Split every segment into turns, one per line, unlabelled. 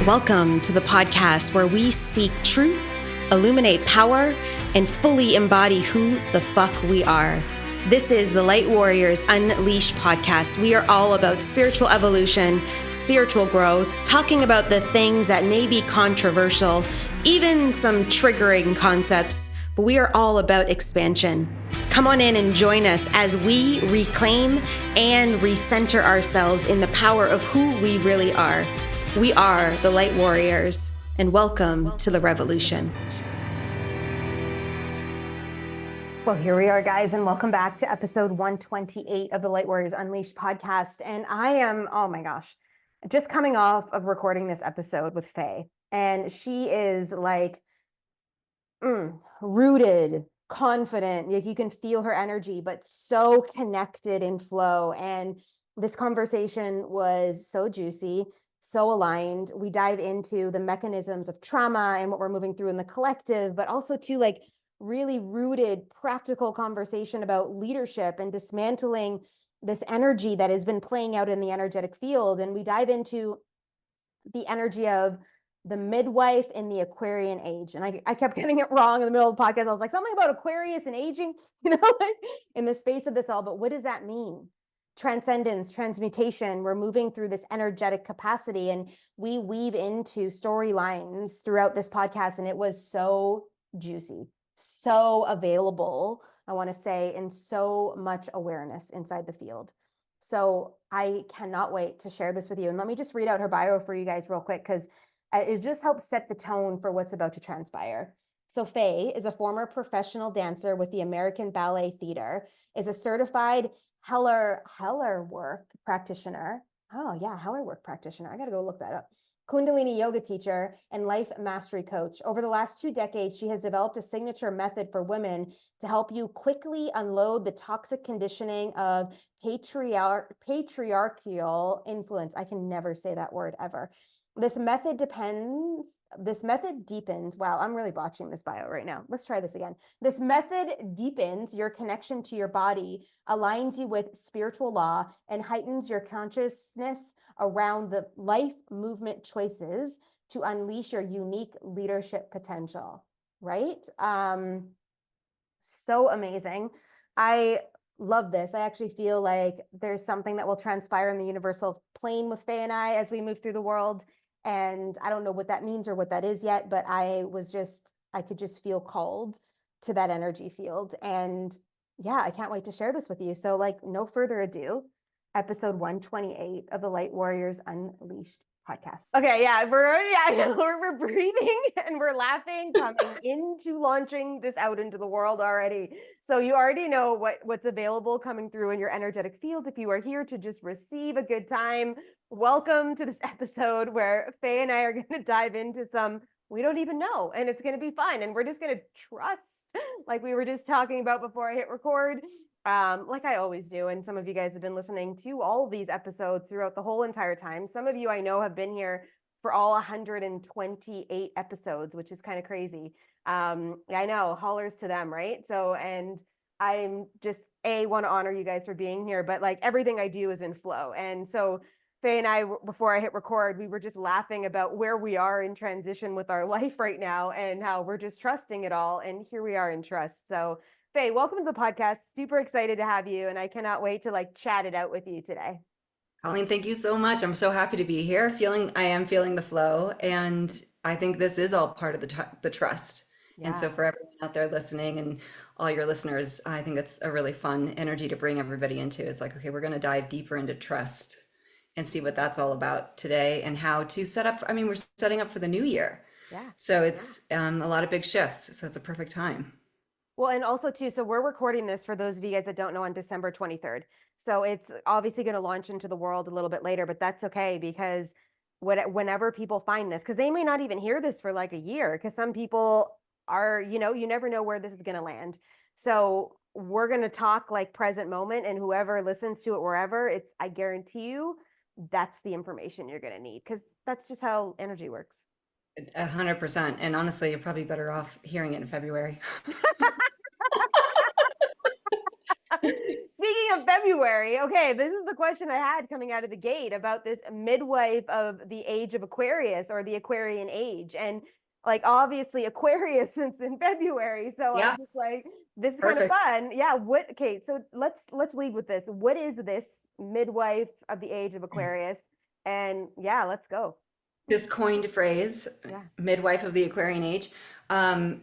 Welcome to the podcast where we speak truth, illuminate power, and fully embody who the fuck we are. This is the Light Warriors Unleashed podcast. We are all about spiritual evolution, spiritual growth, talking about the things that may be controversial, even some triggering concepts, but we are all about expansion. Come on in and join us as we reclaim and recenter ourselves in the power of who we really are. We are the Light Warriors, and welcome to the revolution. Well, here we are, guys, and welcome back to episode 128 of the Light Warriors Unleashed podcast. And I am, oh my gosh, just coming off of recording this episode with Faye. And she is like rooted, confident. Like you can feel her energy, but so connected in flow. And this conversation was so juicy, so aligned. We dive into the mechanisms of trauma and what we're moving through in the collective, but also to like really rooted, practical conversation about leadership and dismantling this energy that has been playing out in the energetic field. And we dive into the energy of the midwife in the Aquarian age. And I kept getting it wrong in the middle of the podcast. I was like, something about Aquarius and aging, like in the space of this all, but what does that mean? Transcendence, transmutation, we're moving through this energetic capacity, and we weave into storylines throughout this podcast, and it was so juicy, so available, I want to say, and so much awareness inside the field. So I cannot wait to share this with you. And let me just read out her bio for you guys real quick, because it just helps set the tone for what's about to transpire. So Faye is a former professional dancer with the American Ballet Theatre, is a certified Hellerwork Practitioner. Oh yeah, Hellerwork Practitioner. I got to go look that up. Kundalini Yoga Teacher and life mastery coach. Over the last 2 decades, she has developed a signature method for women to help you quickly unload the toxic conditioning of patriarchal influence. I can never say that word ever. This method deepens. Wow, I'm really botching this bio right now. Let's try this again. This method deepens your connection to your body, aligns you with spiritual law, and heightens your consciousness around the life movement choices to unleash your unique leadership potential, right? So amazing. I love this. I actually feel like there's something that will transpire in the universal plane with Faye and I as we move through the world. And I don't know what that means or what that is yet, but I could just feel called to that energy field. And yeah, I can't wait to share this with you. So like, no further ado, episode 128 of the Light Warriors Unleashed podcast. Okay, yeah, we're breathing and we're laughing, coming into launching this out into the world already. So you already know what's available coming through in your energetic field. If you are here to just receive a good time, welcome to this episode where Faye and I are going to dive into some we don't even know, and it's going to be fun, and we're just going to trust, like we were just talking about before I hit record. Like I always do, and some of you guys have been listening to all of these episodes throughout the whole entire time. Some of you I know have been here for all 128 episodes, which is kind of crazy. I know, hollers to them, right? So, and I'm just want to honor you guys for being here, but like everything I do is in flow. And so Faye and I, before I hit record, we were just laughing about where we are in transition with our life right now and how we're just trusting it all. And here we are in trust. So Faye, welcome to the podcast. Super excited to have you. And I cannot wait to like chat it out with you today.
Colleen, thank you so much. I'm so happy to be here. I am feeling the flow. And I think this is all part of the trust.
Yeah.
And so for everyone out there listening and all your listeners, I think it's a really fun energy to bring everybody into. It's like, okay, we're going to dive deeper into trust and see what that's all about today and how to set up. I mean, we're setting up for the new year.
Yeah.
So it's a lot of big shifts. So it's a perfect time.
Well, and also too, so we're recording this for those of you guys that don't know on December 23rd. So it's obviously going to launch into the world a little bit later, but that's okay because whenever people find this, because they may not even hear this for like a year, because some people are, you never know where this is going to land. So we're going to talk like present moment, and whoever listens to it wherever, I guarantee you that's the information you're going to need, because that's just how energy works.
100%. And honestly, you're probably better off hearing it in February.
speaking of February, okay, this is the question I had coming out of the gate about this midwife of the age of Aquarius or the Aquarian age. And like obviously Aquarius since in February. So I'm
Yeah,
just like, this is kind of
perfect.
fun. Yeah. Okay, so let's lead with this. What is this midwife of the age of Aquarius? And yeah, let's go.
This coined phrase,
Yeah.
midwife of the Aquarian age,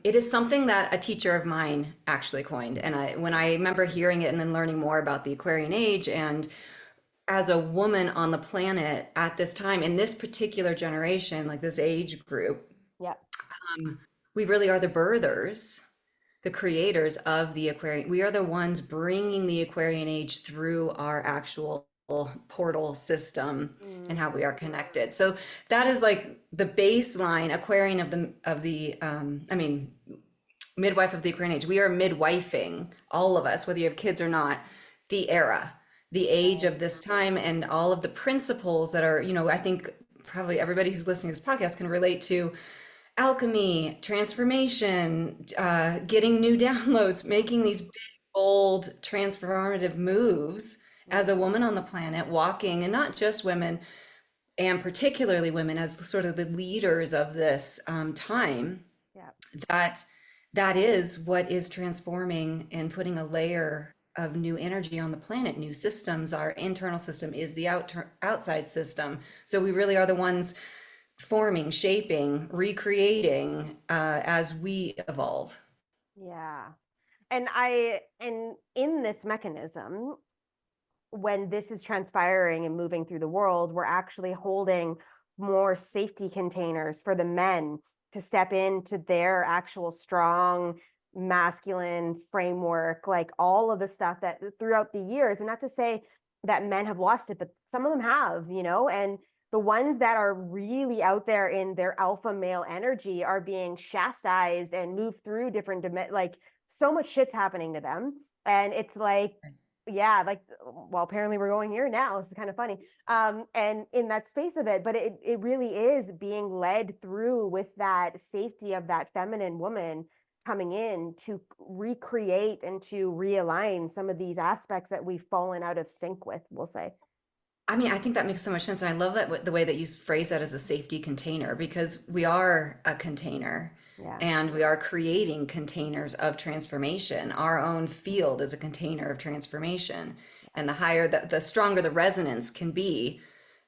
it is something that a teacher of mine actually coined. And when I remember hearing it and then learning more about the Aquarian age, and as a woman on the planet at this time, in this particular generation, like this age group,
Yeah.
we really are the birthers, the creators of the Aquarian. We are the ones bringing the Aquarian age through our actual portal system and how we are connected. So that is like the baseline Aquarian I mean, midwife of the Aquarian age. We are midwifing, all of us, whether you have kids or not, the era, the age of this time, and all of the principles that are, I think probably everybody who's listening to this podcast can relate to alchemy, transformation, getting new downloads, making these big, bold, transformative moves as a woman on the planet, walking, and not just women, and particularly women as sort of the leaders of this time,
Yeah.
that that is what is transforming and putting a layer of new energy on the planet, new systems. Our internal system is the outside system. So we really are the ones forming, shaping, recreating as we evolve.
Yeah. And in this mechanism, when this is transpiring and moving through the world, we're actually holding more safety containers for the men to step into their actual strong masculine framework, like all of the stuff that throughout the years, and not to say that men have lost it, but some of them have, and the ones that are really out there in their alpha male energy are being chastised and moved through different like so much shit's happening to them. And it's like, yeah, like, well, apparently we're going here now. This is kind of funny. And in that space of it, but it really is being led through with that safety of that feminine woman coming in to recreate and to realign some of these aspects that we've fallen out of sync with, we'll say.
I mean, I think that makes so much sense. And I love that the way that you phrase that as a safety container, because we are a container
Yeah.
and we are creating containers of transformation. Our own field is a container of transformation. And the higher, the stronger the resonance can be,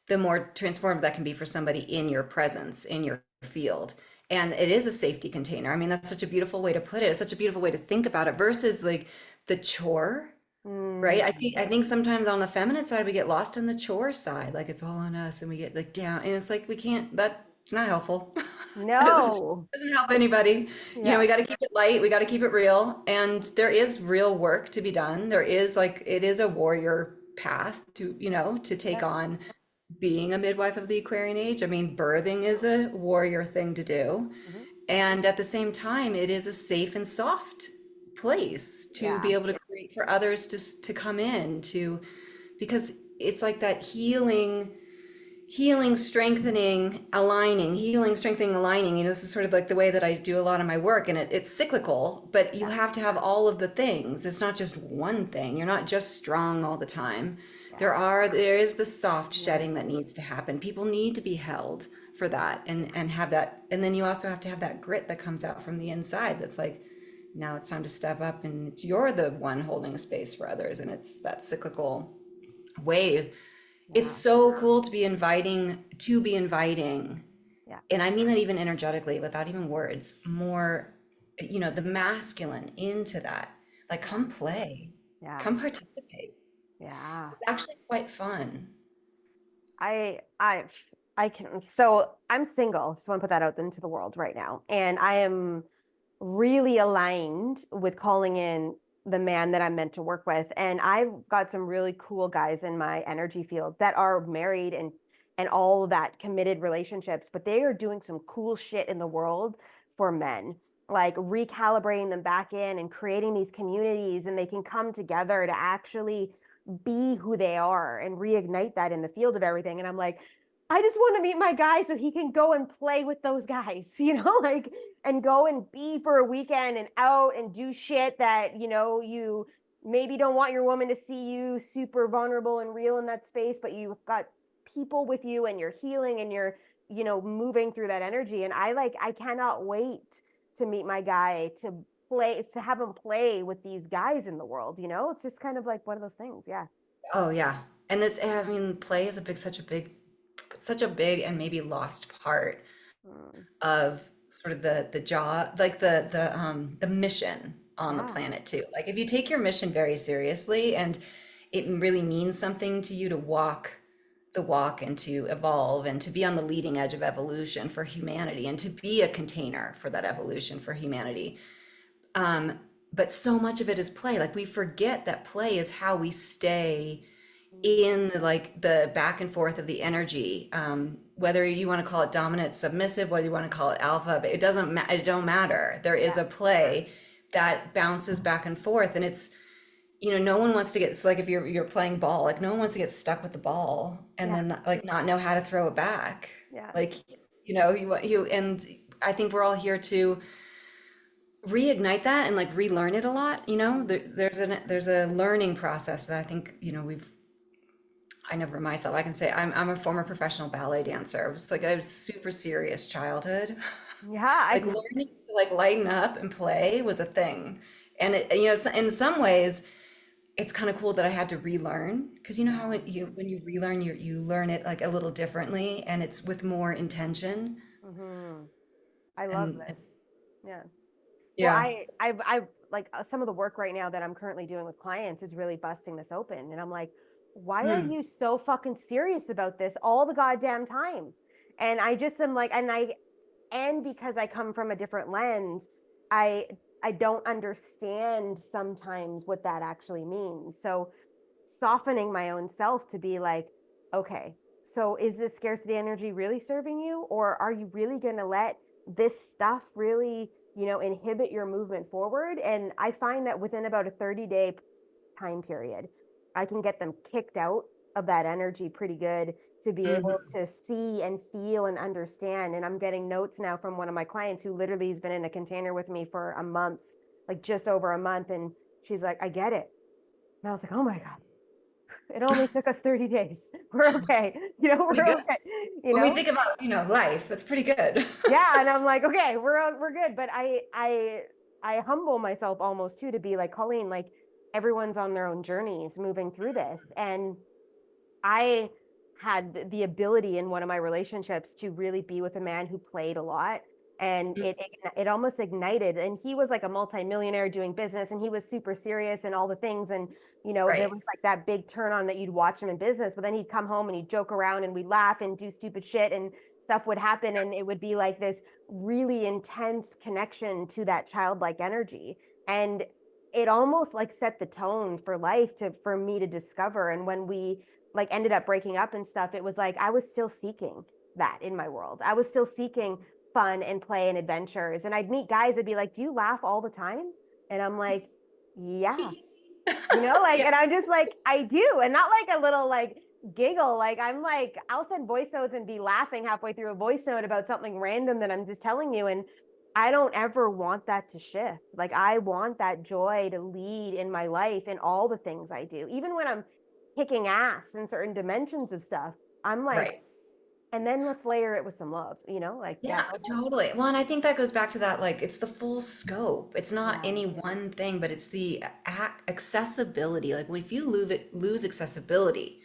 the more transformative that can be for somebody in your presence, in your field. And it is a safety container. I mean, that's such a beautiful way to put it. It's such a beautiful way to think about it versus like the chore, right? I think sometimes on the feminine side we get lost in the chore side, like it's all on us, and we get like down, and it's like we can't. That's not helpful. That
No.
doesn't help anybody.
Yeah.
We got to keep it light. We got to keep it real, and there is real work to be done. There is like it is a warrior path to to take on being a midwife of the Aquarian age. I mean, birthing is a warrior thing to do.
Mhm.
And at the same time, it is a safe and soft place to
Yeah.
be able to create for others to come in to, because it's like that healing, strengthening, aligning, healing, strengthening, aligning. This is sort of like the way that I do a lot of my work, and it's cyclical, but you have to have all of the things. It's not just one thing. You're not just strong all the time.
Yeah.
There is the soft shedding that needs to happen. People need to be held for that and have that. And then you also have to have that grit that comes out from the inside. That's like, now it's time to step up, and you're the one holding a space for others. And it's that cyclical wave. It's
Yeah.
so cool to be inviting.
Yeah.
And I mean that even energetically, without even words, more, the masculine into that. Like, come play,
Yeah.
come participate.
Yeah.
It's actually quite fun.
I I I can, so I'm single. Just want to put that out into the world right now. And I am really aligned with calling in the man that I'm meant to work with. And I've got some really cool guys in my energy field that are married and all of that, committed relationships, but they are doing some cool shit in the world for men, like recalibrating them back in and creating these communities, and they can come together to actually be who they are and reignite that in the field of everything. And I'm like, I just want to meet my guy so he can go and play with those guys, like, and go and be for a weekend and out and do shit that, you maybe don't want your woman to see you super vulnerable and real in that space, but you've got people with you and you're healing and you're, moving through that energy. And I cannot wait to meet my guy, to have him play with these guys in the world. It's just kind of like one of those things. Yeah.
Oh yeah. And that's, I mean, play is such a big and maybe lost part
Mm,
of sort of the job, like the mission on the
yeah.
planet too. Like if you take your mission very seriously and it really means something to you to walk the walk and to evolve and to be on the leading edge of evolution for humanity and to be a container for that evolution for humanity. Um, but so much of it is play. Like we forget that play is how we stay in the back and forth of the energy, whether you want to call it dominant, submissive, whether you want to call it alpha, but it don't matter. There is
Yeah.
a play that bounces back and forth, and it's, no one wants to get, it's like if you're playing ball, like no one wants to get stuck with the ball and
Yeah.
then like not know how to throw it back.
Yeah.
Like, and I think we're all here to reignite that and like relearn it a lot. There's a learning process that I think, I know for myself, I can say I'm a former professional ballet dancer. It was like I was super serious childhood.
Yeah.
Like learning to like lighten up and play was a thing. And in some ways, it's kind of cool that I had to relearn because you know how when you relearn, you learn it like a little differently and it's with more intention.
Hmm. I love
And
this. Yeah. Well,
yeah.
I like some of the work right now that I'm currently doing with clients is really busting this open. And I'm like, why are
Hmm.
you so fucking serious about this all the goddamn time? And I just am like, and because I come from a different lens, I I don't understand sometimes what that actually means. So softening my own self to be like, okay, so is this scarcity energy really serving you? Or are you really going to let this stuff really, inhibit your movement forward? And I find that within about a 30-day time period, I can get them kicked out of that energy pretty good to be able
Hmm.
to see and feel and understand. And I'm getting notes now from one of my clients who literally has been in a container with me for a month, like just over a month. And she's like, I get it. And I was like, oh my God, it only took us 30 days. We're okay.
Pretty
We're
good.
okay.
When we think about, life, it's pretty good.
Yeah. And I'm like, okay, we're good. But I humble myself almost too, to be like, Colleen, like everyone's on their own journeys moving through this. And I had the ability in one of my relationships to really be with a man who played a lot, and it almost ignited. And he was like a multimillionaire doing business, and he was super serious and all the things. And there
Right.
was like that big turn on that you'd watch him in business, but then he'd come home and he'd joke around and we'd laugh and do stupid shit and stuff would happen, and it would be like this really intense connection to that childlike energy. And it almost like set the tone for life for me to discover. And when we like ended up breaking up and stuff, it was like I was still seeking that in my world. I was still seeking fun and play and adventures. And I'd meet guys that'd be like, do you laugh all the time? And I'm like, yeah. Like,
Yeah.
and I'm just like, I do. And not like a little like giggle. Like I'm like, I'll send voice notes and be laughing halfway through a voice note about something random that I'm just telling you. And I don't ever want that to shift. Like I want that joy to lead in my life in all the things I do. Even when I'm kicking ass in certain dimensions of stuff, I'm like,
Right.
and then let's layer it with some love, like
Yeah,
that.
totally. Well, and I think that goes back to that, like, it's the full scope. It's not
Yeah.
any one thing, but it's the accessibility. Like, if you lose accessibility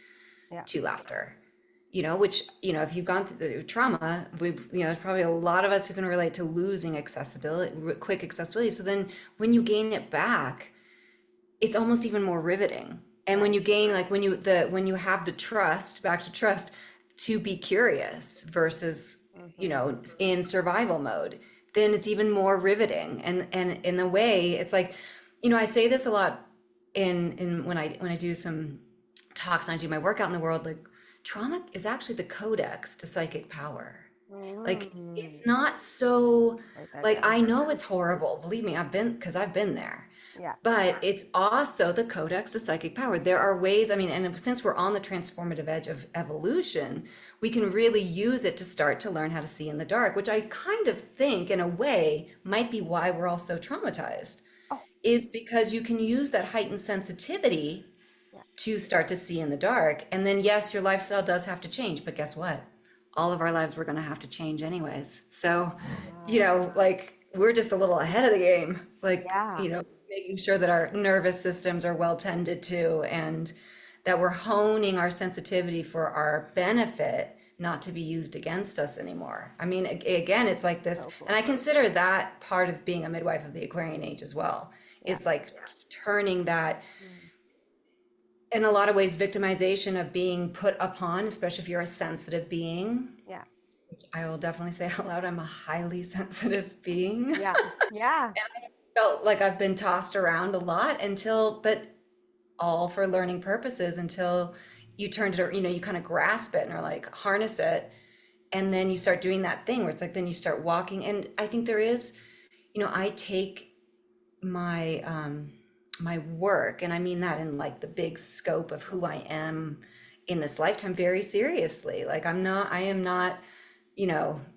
Yeah.
to laughter, which, if you've gone through the trauma, there's probably a lot of us who can relate to losing accessibility, quick accessibility. So then when you gain it back, it's almost even more riveting. And
Yeah.
when you gain, like when you have the trust, back to trust, to be curious versus,
Hmm.
in survival mode, then it's even more riveting. And in a way, it's like, I say this a lot in when I do some talks and I do my workout in the world, like trauma is actually the codex to psychic power. Like
Mm.
it's not so,
Write that
like
down.
I know it's horrible, believe me, because I've been there,
Yeah.
but it's also the codex to psychic power. There are ways, I mean, and since we're on the transformative edge of evolution, we can really use it to start to learn how to see in the dark, which I kind of think in a way might be why we're all so traumatized,
Oh,
is because you can use that heightened sensitivity
Yeah.
to start to see in the dark. And then, yes, your lifestyle does have to change, but guess what? All of our lives were going to have to change anyways. So, like we're just a little ahead of the game, like,
Yeah.
making sure that our nervous systems are well tended to and that we're honing our sensitivity for our benefit, not to be used against us anymore. I mean, again, it's like this,
So cool.
and I consider that part of being a midwife of the Aquarian age as well.
Yeah.
Is like turning that,
Mm.
in a lot of ways, victimization of being put upon, especially if you're a sensitive being,
Yeah.
which I will definitely say out loud, I'm a highly sensitive being.
Yeah. Yeah.
Felt like I've been tossed around a lot but all for learning purposes until you turned it, you kind of grasp it and are like, harness it. And then you start doing that thing where it's like, then you start walking. And I think there is, I take my, my work, and I mean that in like the big scope of who I am in this lifetime, very seriously. Like I am not,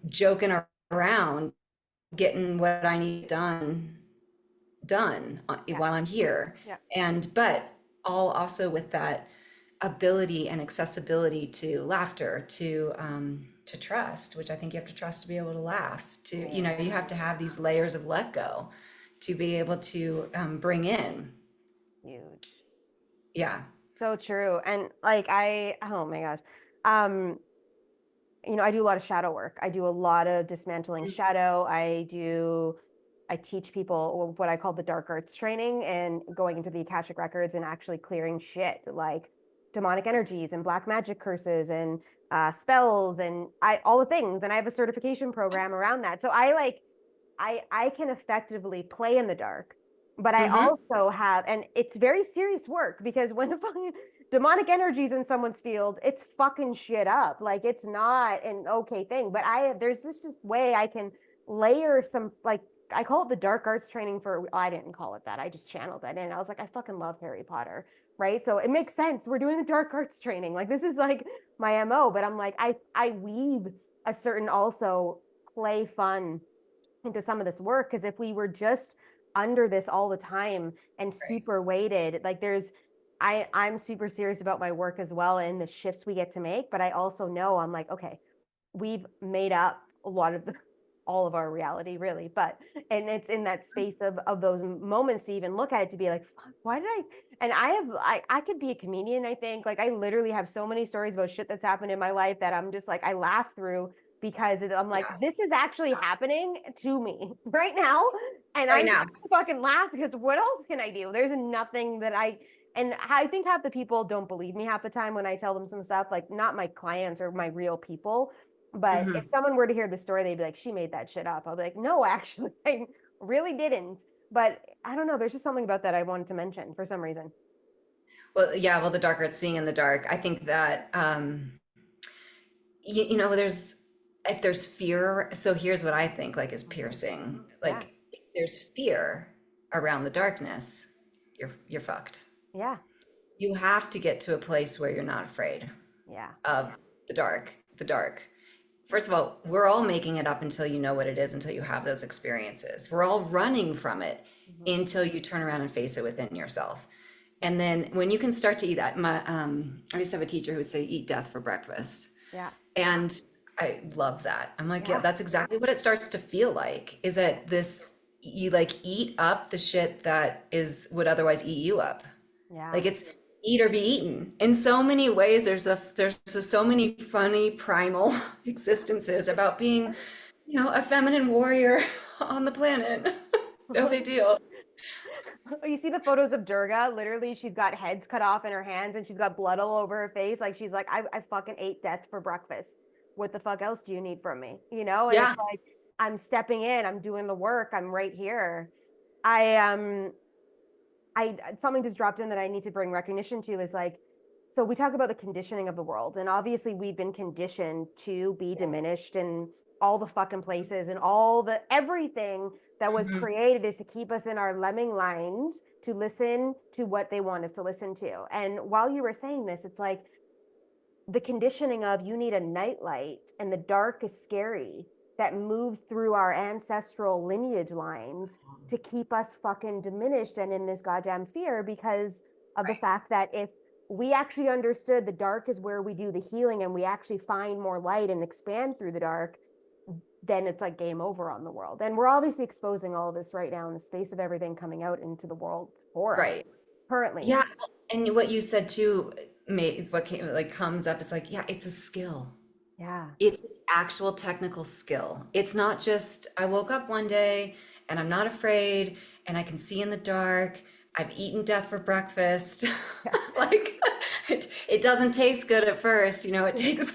joking around getting what I need done
Yeah.
while I'm here.
Yeah.
But all also with that ability and accessibility to laughter, to trust, which I think you have to trust to be able to laugh, to, you have to have these layers of let go to be able to bring in.
Huge.
Yeah.
So true. And like oh my gosh. Um, I do a lot of shadow work. I do a lot of dismantling shadow. I teach people what I call the dark arts training and going into the Akashic records and actually clearing shit like demonic energies and black magic curses and spells and all the things. And I have a certification program around that. So I can effectively play in the dark, but I
Mm-hmm.
also have, and it's very serious work because when fucking demonic energies in someone's field, it's fucking shit up. Like it's not an okay thing. But there's this just way I can layer some, like I call it the dark arts training for. I didn't call it that. I just channeled that in. I was like, I fucking love Harry Potter, right? So it makes sense. We're doing the dark arts training. Like this is like my MO. But I'm like, I weave a certain also play fun into some of this work, because if we were just under this all the time and
Right.
super weighted, like I'm super serious about my work as well and the shifts we get to make, but I also know I'm like, okay, we've made up a lot of all of our reality really, but and it's in that space of those moments to even look at it, to be like, fuck, why did I could be a comedian. I think like I literally have so many stories about shit that's happened in my life that I'm just like I laugh through, because I'm like,
Yeah.
this is actually happening to me right now. And
Right
I'm
now.
fucking laugh because what else can I do? There's nothing that and I think half the people don't believe me half the time when I tell them some stuff, like not my clients or my real people. But
Mm-hmm.
if someone were to hear the story, they'd be like, she made that shit up. I'll be like, no, actually, I really didn't. But I don't know. There's just something about that I wanted to mention for some reason.
Well, yeah, well, the darker it's seeing in the dark. I think that there's, if there's fear, so here's what I think like is piercing.
Yeah.
Like if there's fear around the darkness, you're fucked.
Yeah.
You have to get to a place where you're not afraid
Yeah.
of the dark. First of all, we're all making it up until you know what it is, until you have those experiences. We're all running from it
Mm-hmm.
until you turn around and face it within yourself. And then when you can start to eat that, I used to have a teacher who would say, eat death for breakfast.
Yeah.
And I love that. I'm like, yeah,
Yeah.
that's exactly what it starts to feel like, is that you like eat up the shit that would otherwise eat you up.
Yeah.
Like it's eat or be eaten. In so many ways, there's so many funny primal existences about being, a feminine warrior on the planet. No big deal.
You see the photos of Durga? Literally, she's got heads cut off in her hands and she's got blood all over her face. Like she's like, I fucking ate death for breakfast. What the fuck else do you need from me? And
Yeah.
it's like I'm stepping in, I'm doing the work, I'm right here. I something just dropped in that I need to bring recognition to is like, so we talk about the conditioning of the world, and obviously we've been conditioned to be diminished in all the fucking places, and all the everything that was
Mhm.
created is to keep us in our lemming lines to listen to what they want us to listen to. And while you were saying this, it's like the conditioning of you need a nightlight and the dark is scary. that moved through our ancestral lineage lines to keep us fucking diminished and in this goddamn fear, because of the fact that if we actually understood the dark is where we do the healing and we actually find more light and expand through the dark, then it's like game over on the world. And we're obviously exposing all of this right now in the space of everything coming out into the world for us
Right.
currently.
Yeah. And what you said too, what came, like comes up is like, yeah, it's a skill.
Yeah.
It's an actual technical skill. It's not just, I woke up one day and I'm not afraid and I can see in the dark. I've eaten death for breakfast. Like it doesn't taste good at first, you know, it takes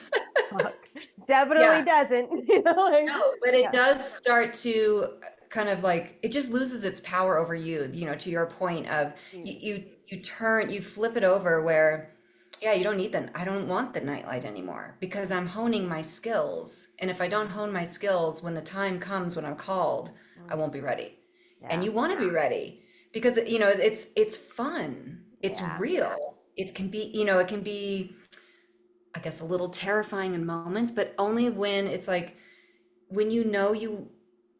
Definitely
yeah.
doesn't, you know, like,
No, but it
yeah.
does start to kind of like it just loses its power over you, you know, to your point of you flip it over where yeah, you don't need I don't want the nightlight anymore because I'm honing my skills. And if I don't hone my skills, when the time comes when I'm called, I won't be ready. And
Yeah.
you want to be ready because you know, it's fun. It's
Yeah.
real. It can be, you know, it can be I guess a little terrifying in moments, but only when it's like when you know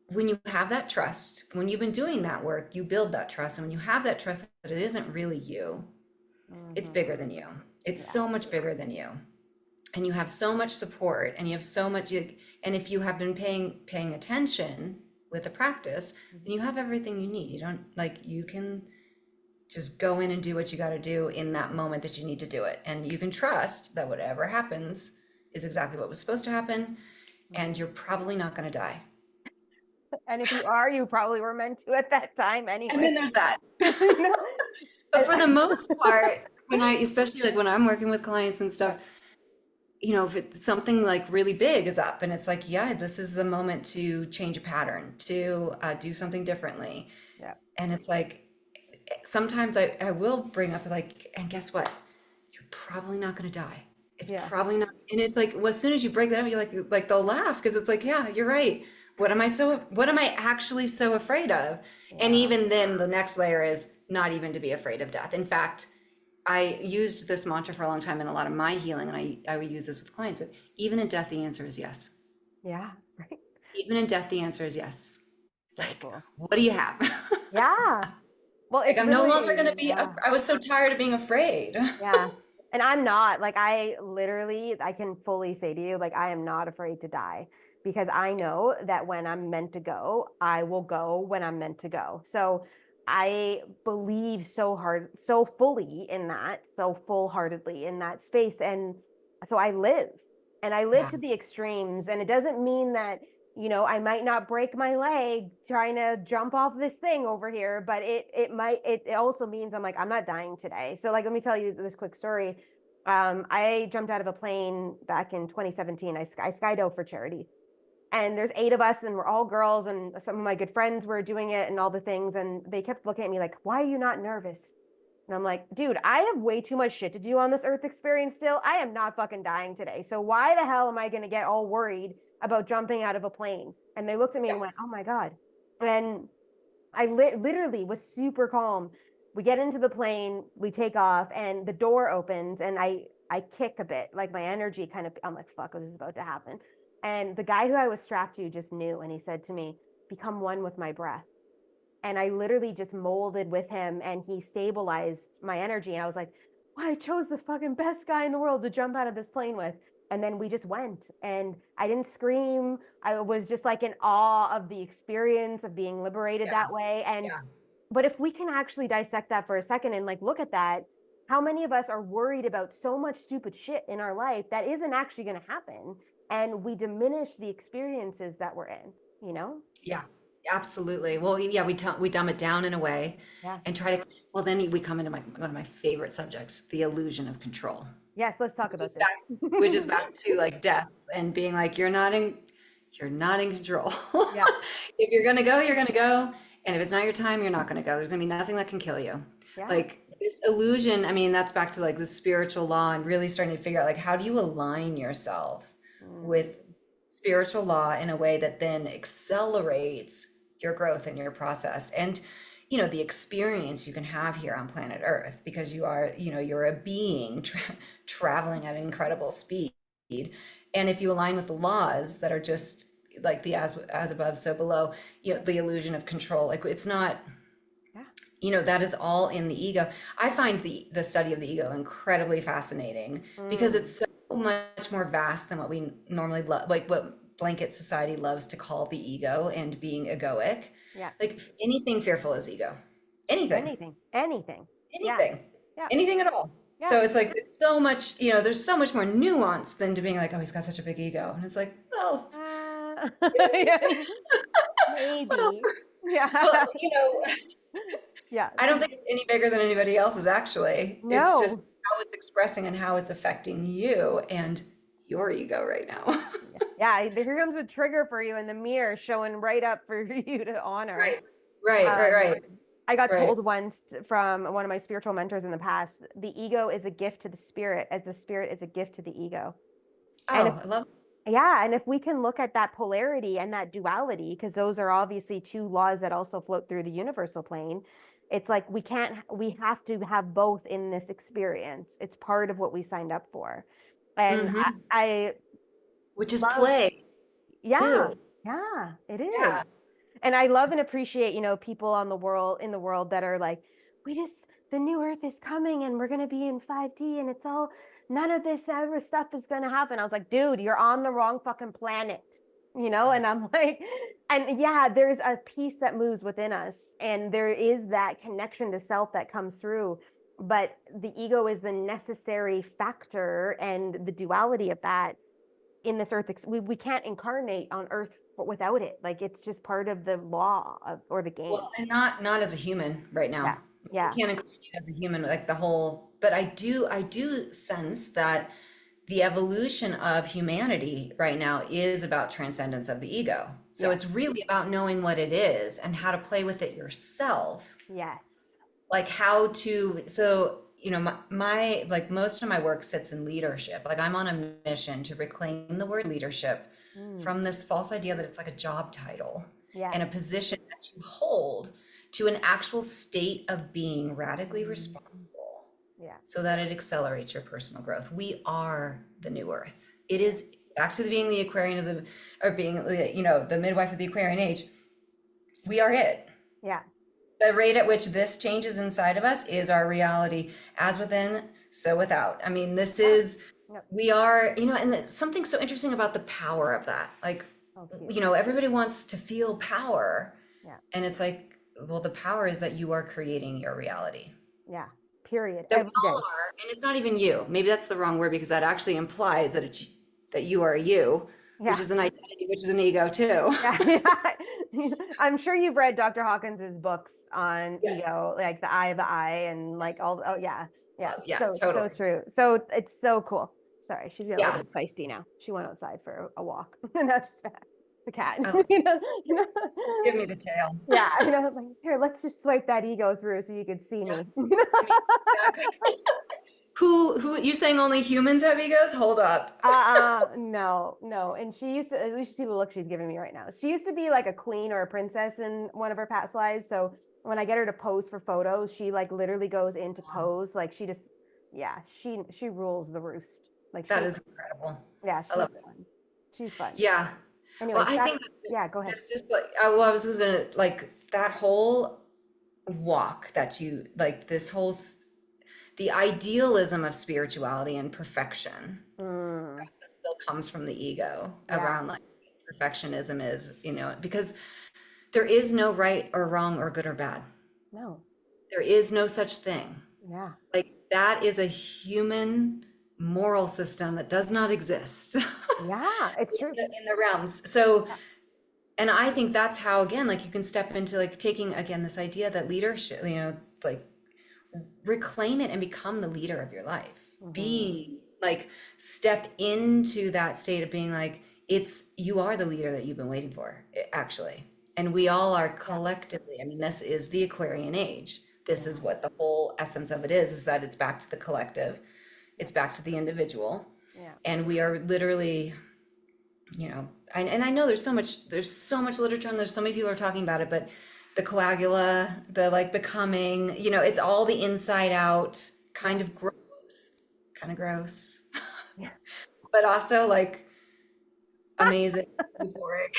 when you have that trust, when you've been doing that work, you build that trust. And when you have that trust that it isn't really you, it's bigger than you. It's
Yeah.
so much bigger than you. And you have so much support and you have so much, and if you have been paying attention with the practice, then you have everything you need. You don't like, you can just go in and do what you got to do in that moment that you need to do it. And you can trust that whatever happens is exactly what was supposed to happen. And you're probably not going to die.
And if you are, you probably were meant to at that time
And
anyway.
then there's that.
You know?
But for the most part, especially like when I'm working with clients and stuff, you know, if it's something like really big is up and it's like, yeah, this is the moment to change a pattern, to do something differently.
Yeah.
And it's like, sometimes I will bring up like, and guess what? You're probably not going to die. It's
Yeah.
probably not. And it's like, well, as soon as you break that up, you're like they'll laugh because it's like, yeah, you're right. What am I actually so afraid of? And
Yeah.
even then the next layer is not even to be afraid of death. In fact, I used this mantra for a long time in a lot of my healing, and I would use this with clients, but even in death, the answer is yes.
Yeah. Right.
Even in death, the answer is yes.
So
Like,
cool.
what do you have?
Yeah. Well,
Like,
it's
I'm no longer going
really,
to be,
yeah.
I was so tired of being afraid.
Yeah. And I'm not like, I can fully say to you, like, I am not afraid to die because I know that when I'm meant to go, I will go when I'm meant to go. So I believe so hard, so fully in that, so full heartedly in that space. And so I live
Yeah.
to the extremes. And it doesn't mean that, you know, I might not break my leg trying to jump off this thing over here, but it also means I'm like, I'm not dying today. So like, let me tell you this quick story. I jumped out of a plane back in 2017. I skydove for charity. And there's 8 of us and we're all girls and some of my good friends were doing it and all the things. And they kept looking at me like, why are you not nervous? And I'm like, dude, I have way too much shit to do on this earth experience still. I am not fucking dying today. So why the hell am I going to get all worried about jumping out of a plane? And they looked at me and went, oh my God. And I literally was super calm. We get into the plane, we take off, and the door opens, and I kick a bit, like my energy kind of. I'm like, fuck, this is about to happen. And the guy who I was strapped to just knew, and he said to me, "Become one with my breath." And I literally just molded with him, and he stabilized my energy. And I was like, well, I chose the fucking best guy in the world to jump out of this plane with. And then we just went, and I didn't scream. I was just like in awe of the experience of being liberated
Yeah.
that way. And
Yeah.
but if we can actually dissect that for a second and like look at that, how many of us are worried about so much stupid shit in our life that isn't actually going to happen, and we diminish the experiences that we're in, you know?
Yeah, absolutely. Well, yeah, we dumb it down in a way
Yeah.
and try to, well, then we come into one of my favorite subjects, the illusion of control,
Yes, let's talk
which
about
is
this.
which is back to like death and being like, you're not in control.
Yeah.
If you're gonna go, you're gonna go. And if it's not your time, you're not gonna go. There's gonna be nothing that can kill you.
Yeah.
Like this illusion, I mean, that's back to like the spiritual law and really starting to figure out like how do you align yourself with spiritual law in a way that then accelerates your growth and your process and you know the experience you can have here on planet Earth because you are, you know, you're a being traveling at an incredible speed. And if you align with the laws that are just like the as above, so below, you know, the illusion of control. Like it's not,
Yeah.
you know, that is all in the ego. I find the study of the ego incredibly fascinating because
Mm.
it's so much more vast than what we normally love, like what blanket society loves to call the ego and being egoic.
Yeah.
Like anything fearful is ego. Anything,
Anything. Anything. Yeah.
anything,
Yeah.
anything at all.
Yeah.
So it's like, it's so much, you know, there's so much more nuance than to being like, oh, he's got such a big ego. And it's like, well,
Yeah.
well,
Maybe. Yeah.
well, you know,
Yeah.
I don't think it's any bigger than anybody else's, actually. It's just
No.
how it's expressing and how it's affecting you and your ego right now.
Yeah. Here comes a trigger for you in the mirror showing right up for you to honor.
Right, right, right,
Um,
right,
I got
right.
told once from one of my spiritual mentors in the past, the ego is a gift to the spirit as the spirit is a gift to the ego. And if,
Oh, I love.
yeah, and if we can look at that polarity and that duality, because those are obviously two laws that also float through the universal plane, it's like we have to have both in this experience. It's part of what we signed up for. And
Hmm.
I
Which is
love,
play
yeah,
too.
yeah, it is.
Yeah.
And I love and appreciate, people in the world that are like, the new earth is coming and we're going to be in 5D and it's all, none of this ever stuff is going to happen. I was like, dude, you're on the wrong fucking planet, and I'm like, and yeah, there's a piece that moves within us and there is that connection to self that comes through. But the ego is the necessary factor and the duality of that in this earth. We can't incarnate on earth without it. Like it's just part of the law or the game.
Well, and not as a human right
Yeah.
now. We
Yeah.
can't incarnate as a human, like the whole, but I do sense that the evolution of humanity right now is about transcendence of the ego. So
Yeah.
it's really about knowing what it is and how to play with it yourself.
Yes.
Like how to, so, you know, my like most of my work sits in leadership. Like I'm on a mission to reclaim the word leadership
Mm.
from this false idea that it's like a job title
Yeah.
and a position that you hold to an actual state of being radically
Mm.
responsible
Yeah.
so that it accelerates your personal growth. We are the new earth. It is back to being the Aquarian of the, or being, you know, the midwife of the Aquarian age. We are it.
Yeah.
The rate at which this changes inside of us is our reality, as within, so without. I mean, this
Yeah.
is,
Yep.
we are, you know, and there's something so interesting about the power of that. Like,
Oh,
you
huge.
know, everybody wants to feel power.
Yeah.
And it's like, well, the power is that you are creating your reality.
Yeah. Period.
That we
Every
all
day.
are, and it's not even you. Maybe that's the wrong word because that actually implies that it's that you are a you, which
Yeah.
is an identity, which is an ego too.
Yeah. I'm sure you've read Dr. Hawkins's books on
Yes.
ego, like the eye of the eye and like
Yes.
all, oh yeah. Yeah.
Yeah,
So
totally.
true. So it's so cool. Sorry, she's getting a
Yeah.
little bit feisty now. She went outside for a walk. Now she's back. The cat.
I love
You know, you know?
Give me the tail.
Yeah, like here, let's just swipe that ego through so you could see
Yeah.
me.
I mean, exactly. Who you saying only humans have egos? Hold up.
No, no. And she used to, at least you see the look she's giving me right now. She used to be like a queen or a princess in one of her past lives. So when I get her to pose for photos, she like literally goes into pose. Like she just, yeah, she rules the roost. Like
That is incredible.
yeah,
I
she's
love it.
fun. She's fun.
Yeah.
Anyway,
Well, I think
yeah, go ahead.
that's just like well, I was just gonna like that whole walk that you like this whole the idealism of spirituality and perfection
Mm,
also still comes from the ego
yeah,
around like perfectionism is, you know, because there is no right or wrong or good or bad.
no,
There is no such thing.
yeah,
Like that is a human moral system that does not exist
yeah, it's true.
in the realms. So,
Yeah.
and I think that's how, again, like you can step into like taking again this idea that leadership, you know, like reclaim it and become the leader of your life.
Mhm.
Be like, step into that state of being like, it's, you are the leader that you've been waiting for, actually. And we all are
Yeah.
collectively, I mean, this is the Aquarian age. This is what the whole essence of it is that it's back to the collective, it's back to the individual.
Yeah.
And we are literally, you know, and I know there's so much literature and there's so many people are talking about it, but the coagula, the like becoming, you know, it's all the inside out kind of gross,
Yeah.
but also like amazing, euphoric.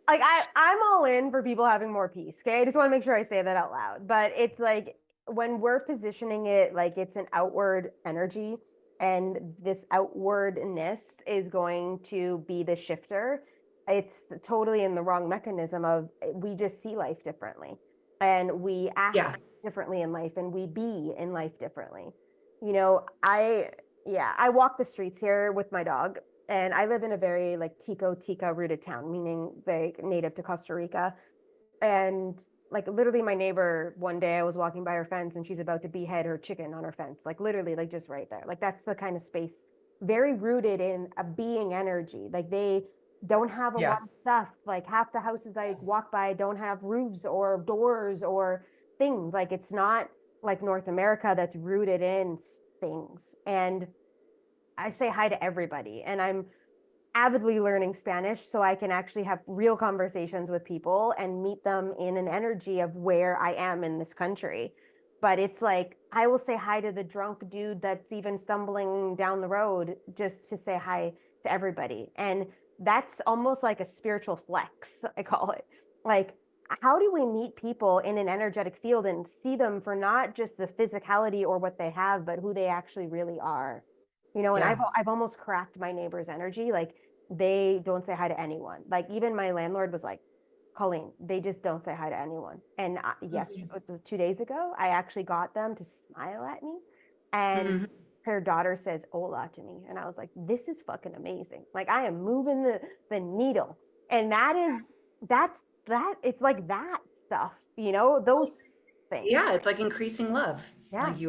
Like I'm all in for people having more peace. Okay. I just want to make sure I say that out loud. But it's like when we're positioning it like it's an outward energy and this outwardness is going to be the shifter, it's totally in the wrong mechanism of we just see life differently and we act
Yeah,
differently in life and we be in life differently. You know, I walk the streets here with my dog and I live in a very like Tica rooted town, meaning like native to Costa Rica. And like literally my neighbor one day I was walking by her fence and she's about to behead her chicken on her fence, like literally like just right there. Like that's the kind of space very rooted in a being energy. Like they don't have a
yeah,
lot of stuff. Like half the houses I walk by don't have roofs or doors or things. Like it's not like North America that's rooted in things. And I say hi to everybody and I'm avidly learning Spanish so I can actually have real conversations with people and meet them in an energy of where I am in this country. But it's like I will say hi to the drunk dude that's even stumbling down the road just to say hi to everybody. And that's almost like a spiritual flex, I call it. Like, how do we meet people in an energetic field and see them for not just the physicality or what they have, but who they actually really are? You know, and
yeah.
I've almost cracked my neighbor's energy. Like they don't say hi to anyone. Like even my landlord was like, Colleen, they just don't say hi to anyone. And yes,
Mhm.
it was 2 days ago. I actually got them to smile at me, and
Mhm.
her daughter says "hola" to me, and I was like, this is fucking amazing. Like I am moving the needle, and that's that. It's like that stuff, you know, those things.
Yeah, it's like increasing love.
Yeah.
Like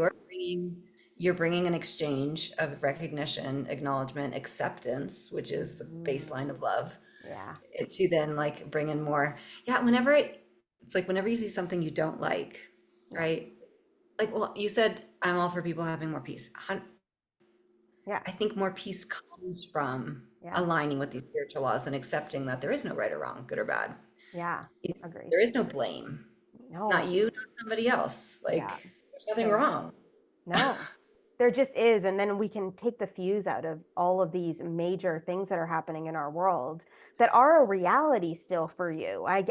you're bringing an exchange of recognition, acknowledgement, acceptance, which is the
Mm,
baseline of love,
yeah.
to then like bring in more. Yeah, it's like whenever you see something you don't like,
Yeah.
right? Like, well, you said I'm all for people having more peace.
Yeah.
I think more peace comes from
Yeah.
aligning with these spiritual laws and accepting that there is no right or wrong, good or bad.
Yeah. Agreed.
There is no blame. Not
No.
you, not somebody else.
Yeah.
Like, there's nothing
So
wrong.
no, there just is. And then we can take the fuse out of all of these major things that are happening in our world that are a reality still for you. I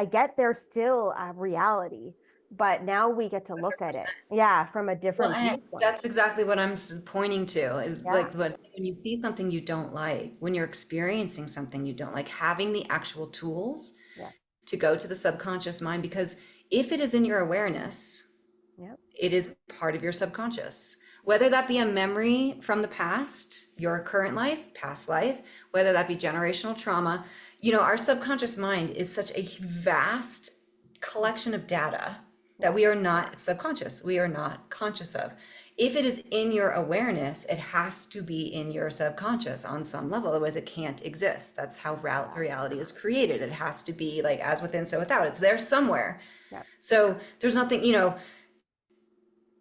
get they're still a reality, but now we get to look at it. Yeah, from a
Well,
different viewpoint.
that's exactly what pointing to is
Yeah.
like when you see something you don't like, when you're experiencing something you don't like, having the actual tools
Yeah.
to go to the subconscious mind, because if it is in your awareness,
Yeah.
it is part of your subconscious. Whether that be a memory from the past, your current life, past life, whether that be generational trauma, our subconscious mind is such a vast collection of data that
Yeah.
we are not subconscious, we are not conscious of. If it is in your awareness, it has to be in your subconscious on some level, otherwise it can't exist. That's how reality is created. It has to be like as within, so without. It's there somewhere.
Yeah.
So there's nothing,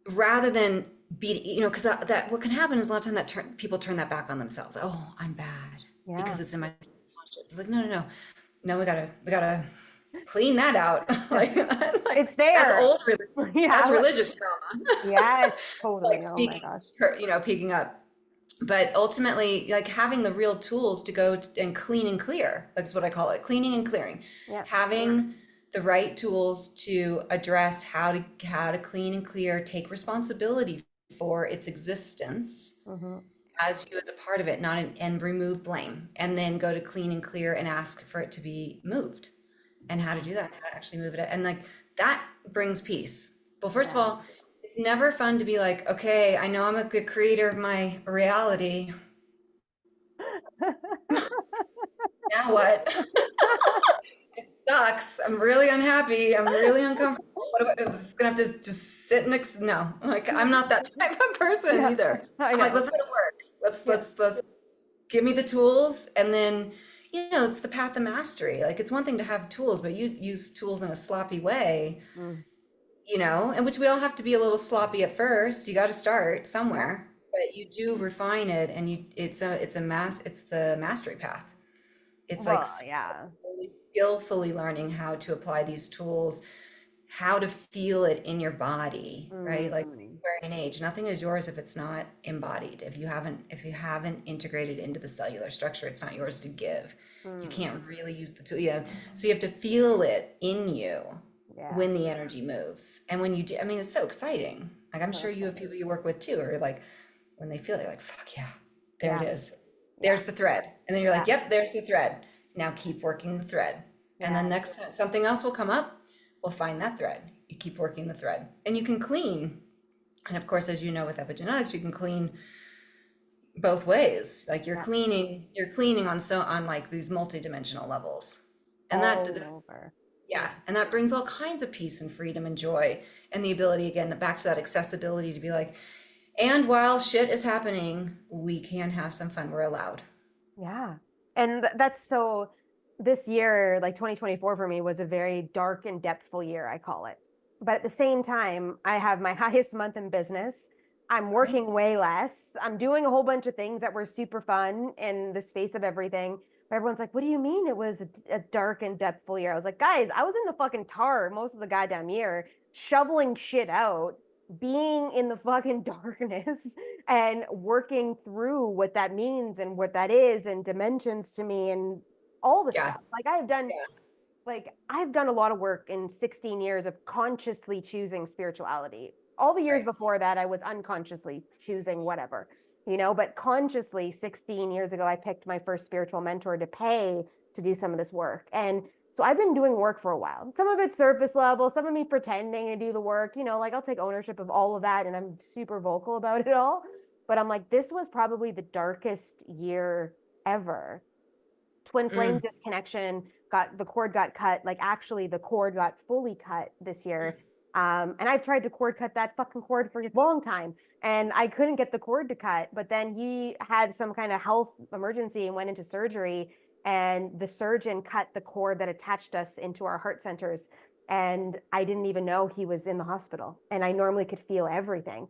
rather than be, because that what can happen is a lot of time that people turn that back on themselves. Oh, I'm bad
Yeah.
because it's in my subconscious. It's like, no, no, no, no. We gotta clean that out. like, like
It's
that's
there.
old. That's
Yeah.
religious trauma.
Yes, totally.
Like
Oh my
speaking,
gosh.
peeking up. But ultimately, like having the real tools to go and clean and clear, that's what I call it, cleaning and clearing.
Yeah.
Having the right tools to address how to clean and clear, take responsibility for its existence
Hmm.
as you as a part of it, not and remove blame, and then go to clean and clear and ask for it to be moved, and how to do that, how to actually move it, and like that brings peace. Well, first of
Yeah.
all, it's never fun to be like, okay, I know I'm a good creator of my reality. Now what? It sucks. I'm really unhappy. I'm really uncomfortable. What about, I'm just gonna have to just sit next. No, like I'm not that type of person
Yeah.
either.
I
I'm like,
know.
let's go to work. Let's
Yeah.
let's give me the tools, and then it's the path of mastery. Like it's one thing to have tools, but you use tools in a sloppy way,
Mm.
and which we all have to be a little sloppy at first. You got to start
Yeah.
somewhere, but you do refine it, and it's the mastery path. It's like
Well, yeah.
skillfully learning how to apply these tools, how to feel it in your body, right? Like
Mm.
Aquarian Age, nothing is yours if it's not embodied. If you haven't integrated into the cellular structure, it's not yours to give. You
Mm.
can't really use the tool. Yeah. So you have to feel it in you
Yeah.
when the energy moves. And when you do, I mean, it's so exciting. Like I'm
So
sure you have
exciting.
people you work with too, or like when they feel it, you're like, fuck yeah, there it
Yeah.
is.
Yeah.
There's the thread. And then you're
Yeah.
like, yep, there's the thread. Now keep working the thread. And then
Yeah.
next time something else will come up, we'll find that thread. You keep working the thread. And you can clean. And of course, as you know with epigenetics, you can clean both ways. Like
Yeah.
you're cleaning on like these multidimensional levels. And that
All over.
yeah, and that brings all kinds of peace and freedom and joy and the ability, again, back to that accessibility to be like, and while shit is happening, we can have some fun. We're allowed.
Yeah. And that's so this year, like 2024 for me was a very dark and depthful year, I call it. But at the same time, I have my highest month in business. I'm
Right?
working way less. I'm doing a whole bunch of things that were super fun in the space of everything. But everyone's like, what do you mean it was a dark and depthful year? I was like, guys, I was in the fucking tar most of the goddamn year, shoveling shit out, being in the fucking darkness and working through what that means and what that is and dimensions to me and all the
Yeah,
stuff. I've done a lot of work in 16 years of consciously choosing spirituality. All the years
right.
before that, I was unconsciously choosing whatever, but consciously 16 years ago, I picked my first spiritual mentor to pay to do some of this work. And so I've been doing work for a while. Some of it's surface level, some of me pretending to do the work, like I'll take ownership of all of that and I'm super vocal about it all. But I'm like, this was probably the darkest year ever. Twin flame
Mm,
disconnection, the cord got cut. Like actually the cord got fully cut this year. And I've tried to cord cut that fucking cord for a long time and I couldn't get the cord to cut. But then he had some kind of health emergency and went into surgery. And the surgeon cut the cord that attached us into our heart centers. And I didn't even know he was in the hospital. And I normally could feel everything.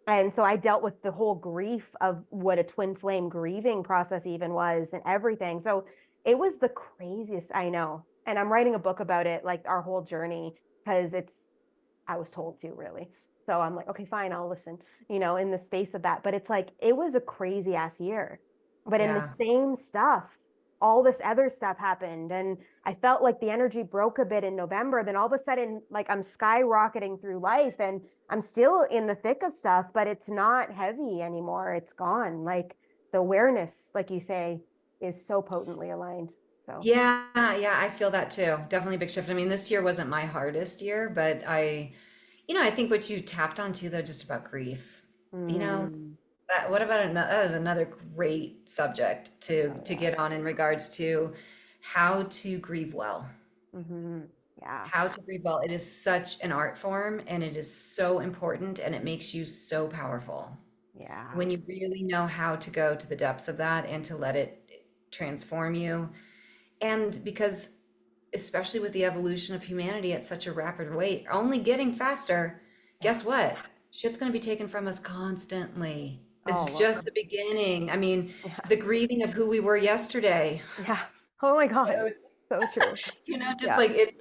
And so I dealt with the whole grief of what a twin flame grieving process even was and everything. So it was the craziest, I know. And I'm writing a book about it, like our whole journey, because I was told to really. So I'm like, okay, fine, I'll listen, in the space of that. But it's like, it was a crazy ass year. But in the
yeah.
same stuff, all this other stuff happened. And I felt like the energy broke a bit in November. Then all of a sudden, like I'm skyrocketing through life and I'm still in the thick of stuff, but it's not heavy anymore. It's gone. Like the awareness, like you say, is so potently aligned. So,
Yeah, yeah, I feel that too. Definitely a big shift. I mean, this year wasn't my hardest year, but I think what you tapped on too, though, just about grief. You know,
mm,
what about another great subject
oh
to
yeah.
get on in regards to how to grieve well.
Hmm. Yeah.
How to grieve well. It is such an art form and it is so important and it makes you so powerful
Yeah.
when you really know how to go to the depths of that and to let it transform you. And because, especially with the evolution of humanity at such a rapid rate, only getting faster,
Yeah.
guess what? Shit's going to be taken from us constantly. This is
All
just
over.
the beginning. I mean,
Yeah.
the grieving of who we were yesterday,
Yeah. Oh my God. So true.
just
Yeah.
like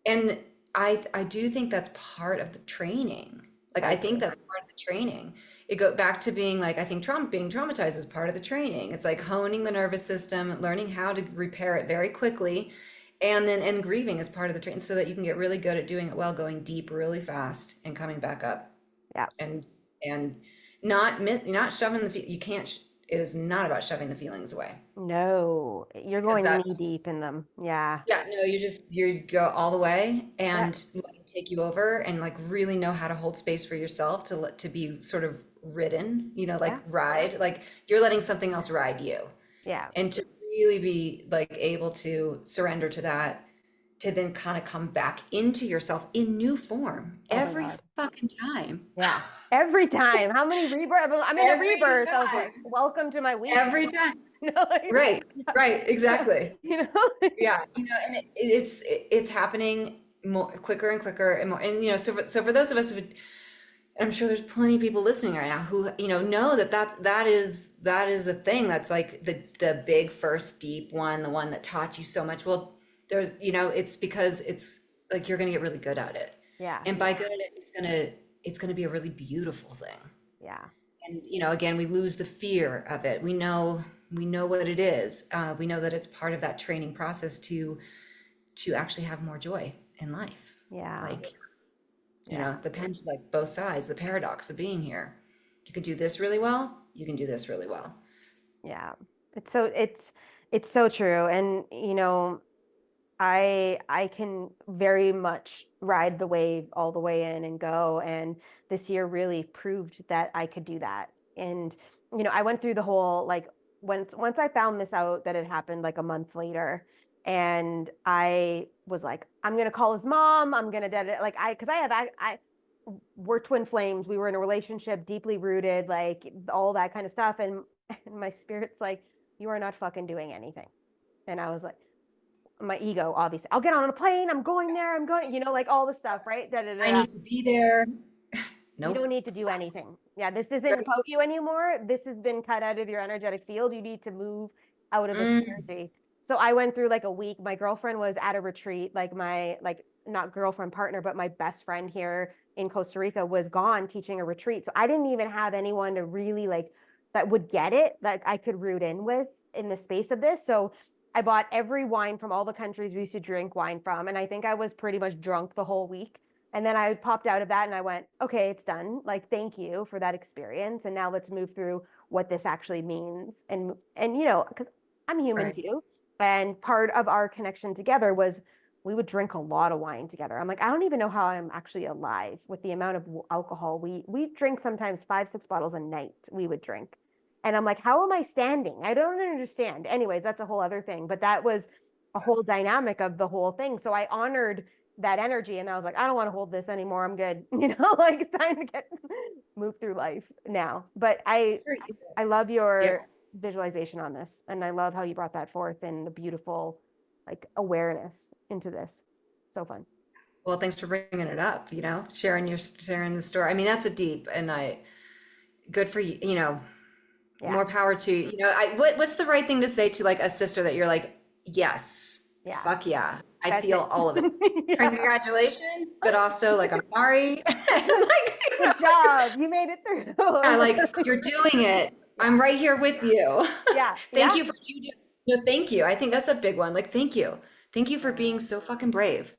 and I do think that's part of the training. Like, I
So
think
true.
that's part of the training. It go back to being like, I think being traumatized is part of the training. It's like honing the nervous system, learning how to repair it very quickly. And grieving is part of the training so that you can get really good at doing it well, going deep really fast and coming back up
Yeah.
and and not shoving you can't, it is not about shoving the feelings away
No, you're
because
going
that,
knee deep in them. Yeah.
yeah, no, you go all the way
Yeah.
and let it take you over and like really know how to hold space for yourself to be sort of ridden, like
Yeah.
ride, like you're letting something else ride you.
Yeah.
And to really be like able to surrender to that, to then kind of come back into yourself in new form
Oh my
every
God.
fucking time.
Yeah. Every time. How many rebirths? I'm in a
Every
rebirth. I was like,
time.
welcome to my week.
Every time.
Like,
Right.
yeah.
Right.
Yeah.
Exactly.
You know?
Yeah, and it's happening more quicker and quicker and more. And so for those of us who, I'm sure there's plenty of people listening right now who know that is a thing that's like the big first deep one, the one that taught you so much. Well, there's it's because it's like you're gonna get really good at it.
Yeah.
And by good at it, it's gonna be a really beautiful thing.
Yeah.
And again, we lose the fear of it. We know what it is. We know that it's part of that training process to actually have more joy in life.
Yeah.
Like,
Yeah.
like both sides, the paradox of being here. You can do this really well, you can do this really well.
Yeah. It's so true. And I can very much ride the wave all the way in and go. And this year really proved that I could do that. And I went through the whole like once I found this out that it happened like a month later, and I was like, I'm gonna call his mom. I'm gonna like because I we're twin flames. We were in a relationship, deeply rooted, like all that kind of stuff. And my spirit's like, you are not fucking doing anything. And I was like, my ego, obviously, I'll get on a plane. I'm going there. I'm going, like all the stuff, right? Da, da, da,
I
da.
need to be there.
You don't
Nope.
need to do anything. Yeah, this isn't
Right.
about you anymore. This has been cut out of your energetic field. You need to move out of this
Mm,
energy. So I went through like a week. My girlfriend was at a retreat, like my like not girlfriend partner, but my best friend here in Costa Rica was gone teaching a retreat. So I didn't even have anyone to really like that would get it that I could root in with in the space of this. So I bought every wine from all the countries we used to drink wine from. And I think I was pretty much drunk the whole week. And then I popped out of that and I went, okay, it's done. Like, thank you for that experience. And now let's move through what this actually means. And because I'm human
right.
too. And part of our connection together was we would drink a lot of wine together. I'm like, I don't even know how I'm actually alive with the amount of alcohol we drink sometimes 5, 6 bottles a night we would drink. And I'm like, how am I standing? I don't understand. Anyways, that's a whole other thing. But that was a whole dynamic of the whole thing. So I honored that energy and I was like, I don't want to hold this anymore. I'm good. Like it's time to move through life now. But
Sure you
I love
did.
your
Yep.
visualization on this. And I love how you brought that forth and the beautiful like awareness into this. So fun.
Well, thanks for bringing it up, sharing the story. I mean, that's a deep and good for you,
Yeah.
more power to, what's the right thing to say to like a sister that you're like, yes,
Yeah.
fuck yeah, I
That's
feel
it.
all of it.
Yeah.
Congratulations, but also like, I'm sorry. Like,
Good job. You made it through.
yeah, like you're doing it.
Yeah.
I'm right here with you.
Yeah.
Thank
Yeah.
you for you do. No, thank you. I think that's a big one. Like, thank you. Thank you for
Yeah.
being so fucking brave.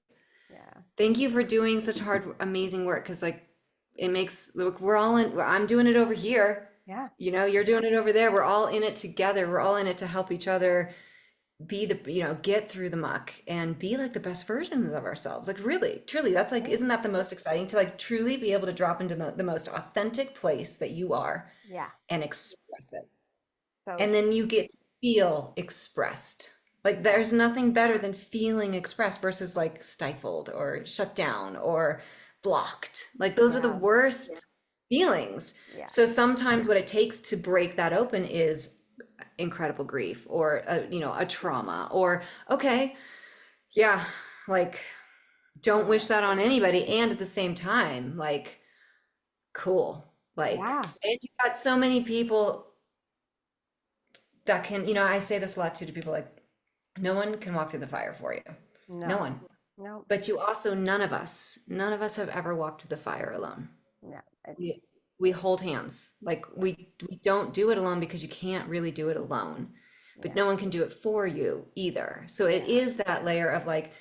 Yeah.
Thank you for doing such hard, amazing work. Cause like it makes, look, we're all in, I'm doing it over here.
Yeah.
You're doing it over there. We're all in it together. We're all in it to help each other be get through the muck and be like the best versions of ourselves. Like really, truly, that's like, isn't that the most exciting to like truly be able to drop into the most authentic place that you are
Yeah.
and express it.
So
And then you get to feel expressed. Like
yeah.
there's nothing better than feeling expressed versus like stifled or shut down or blocked. Like those are the
Yeah.
worst feelings.
Yeah.
So sometimes what it takes to break that open is incredible grief or a trauma or okay, yeah, like don't wish that on anybody. And at the same time, like cool. Like,
Yeah.
and you got so many people that can, I say this a lot too to people like, no one can walk through the fire for you. No
No.
one.
No.
But you also, none of us have ever walked through the fire alone.
No.
We
It's
we hold hands. Like we don't do it alone because you can't really do it alone. But
yeah.
no one can do it for you either. So it
Yeah.
is that layer of like,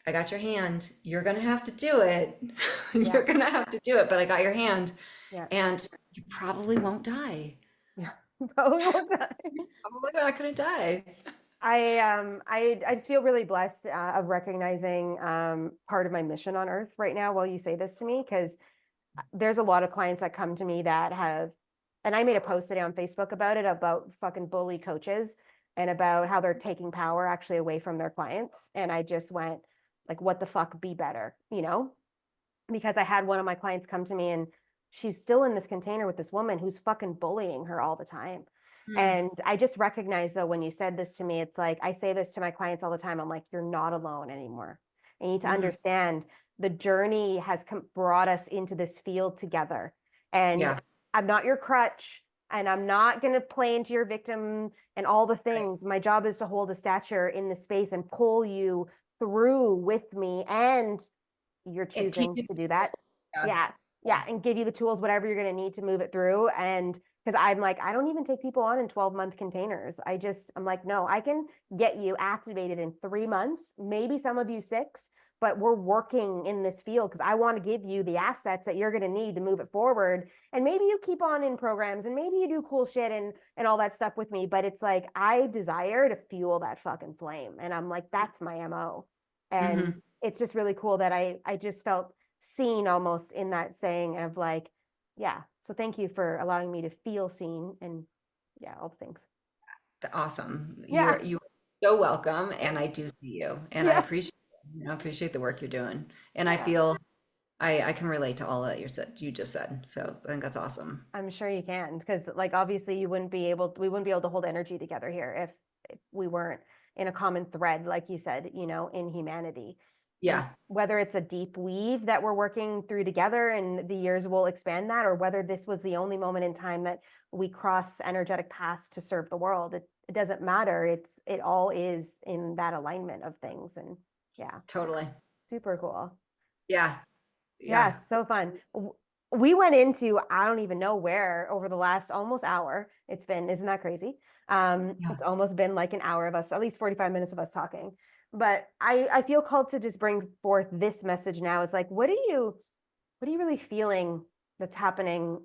I got your hand. You're gonna have to do it.
Yeah.
You're gonna have to do it, but I got your hand
Yeah.
and you probably won't die.
Yeah. Probably won't die.
Probably not gonna die.
I just feel really blessed of recognizing part of my mission on earth right now while you say this to me, because there's a lot of clients that come to me that have, and I made a post today on Facebook about it, about fucking bully coaches and about how they're taking power actually away from their clients. And I just went like, what the fuck, be better, because I had one of my clients come to me and she's still in this container with this woman who's fucking bullying her all the time.
Mm,
And I just recognize though, when you said this to me, it's like, I say this to my clients all the time. I'm like, you're not alone anymore. And you need to
mm,
understand the journey has brought us into this field together. And
yeah,
I'm not your crutch and I'm not going to play into your victim and all the
right.
things. My job is to hold a stature in the space and pull you through with me and you're
And teach
choosing
you.
to do that.
Yeah.
Yeah. Yeah. And give you the tools, whatever you're going to need to move it through. And because I'm like, I don't even take people on in 12-month containers. I'm like, no, I can get you activated in 3 months, maybe some of you 6, but we're working in this field because I want to give you the assets that you're going to need to move it forward. And maybe you keep on in programs and maybe you do cool shit and all that stuff with me. But it's like, I desire to fuel that fucking flame. And I'm like, that's my MO. And it's just really cool that I just felt seen almost in that saying of like, yeah. So thank you for allowing me to feel seen and yeah, all the things.
Awesome.
Yeah.
You are so welcome, and I do see you, and I
Yeah.
appreciate appreciate the work you're doing, and I
Yeah.
feel I can relate to all that you just said. So I think that's awesome.
I'm sure you can because like obviously we wouldn't be able to hold energy together here if we weren't in a common thread, like you said, in humanity. And
Yeah,
whether it's a deep weave that we're working through together and the years will expand that, or whether this was the only moment in time that we cross energetic paths to serve the world, it doesn't matter. It all is in that alignment of things. And yeah,
totally.
super cool.
Yeah,
Yeah,
yeah,
so fun. We went into, I don't even know where over the last almost hour. It's been, isn't that crazy?
yeah.
It's almost been like an hour of us, at least 45 minutes of us talking. But I feel called to just bring forth this message now. It's like, what are you really feeling that's happening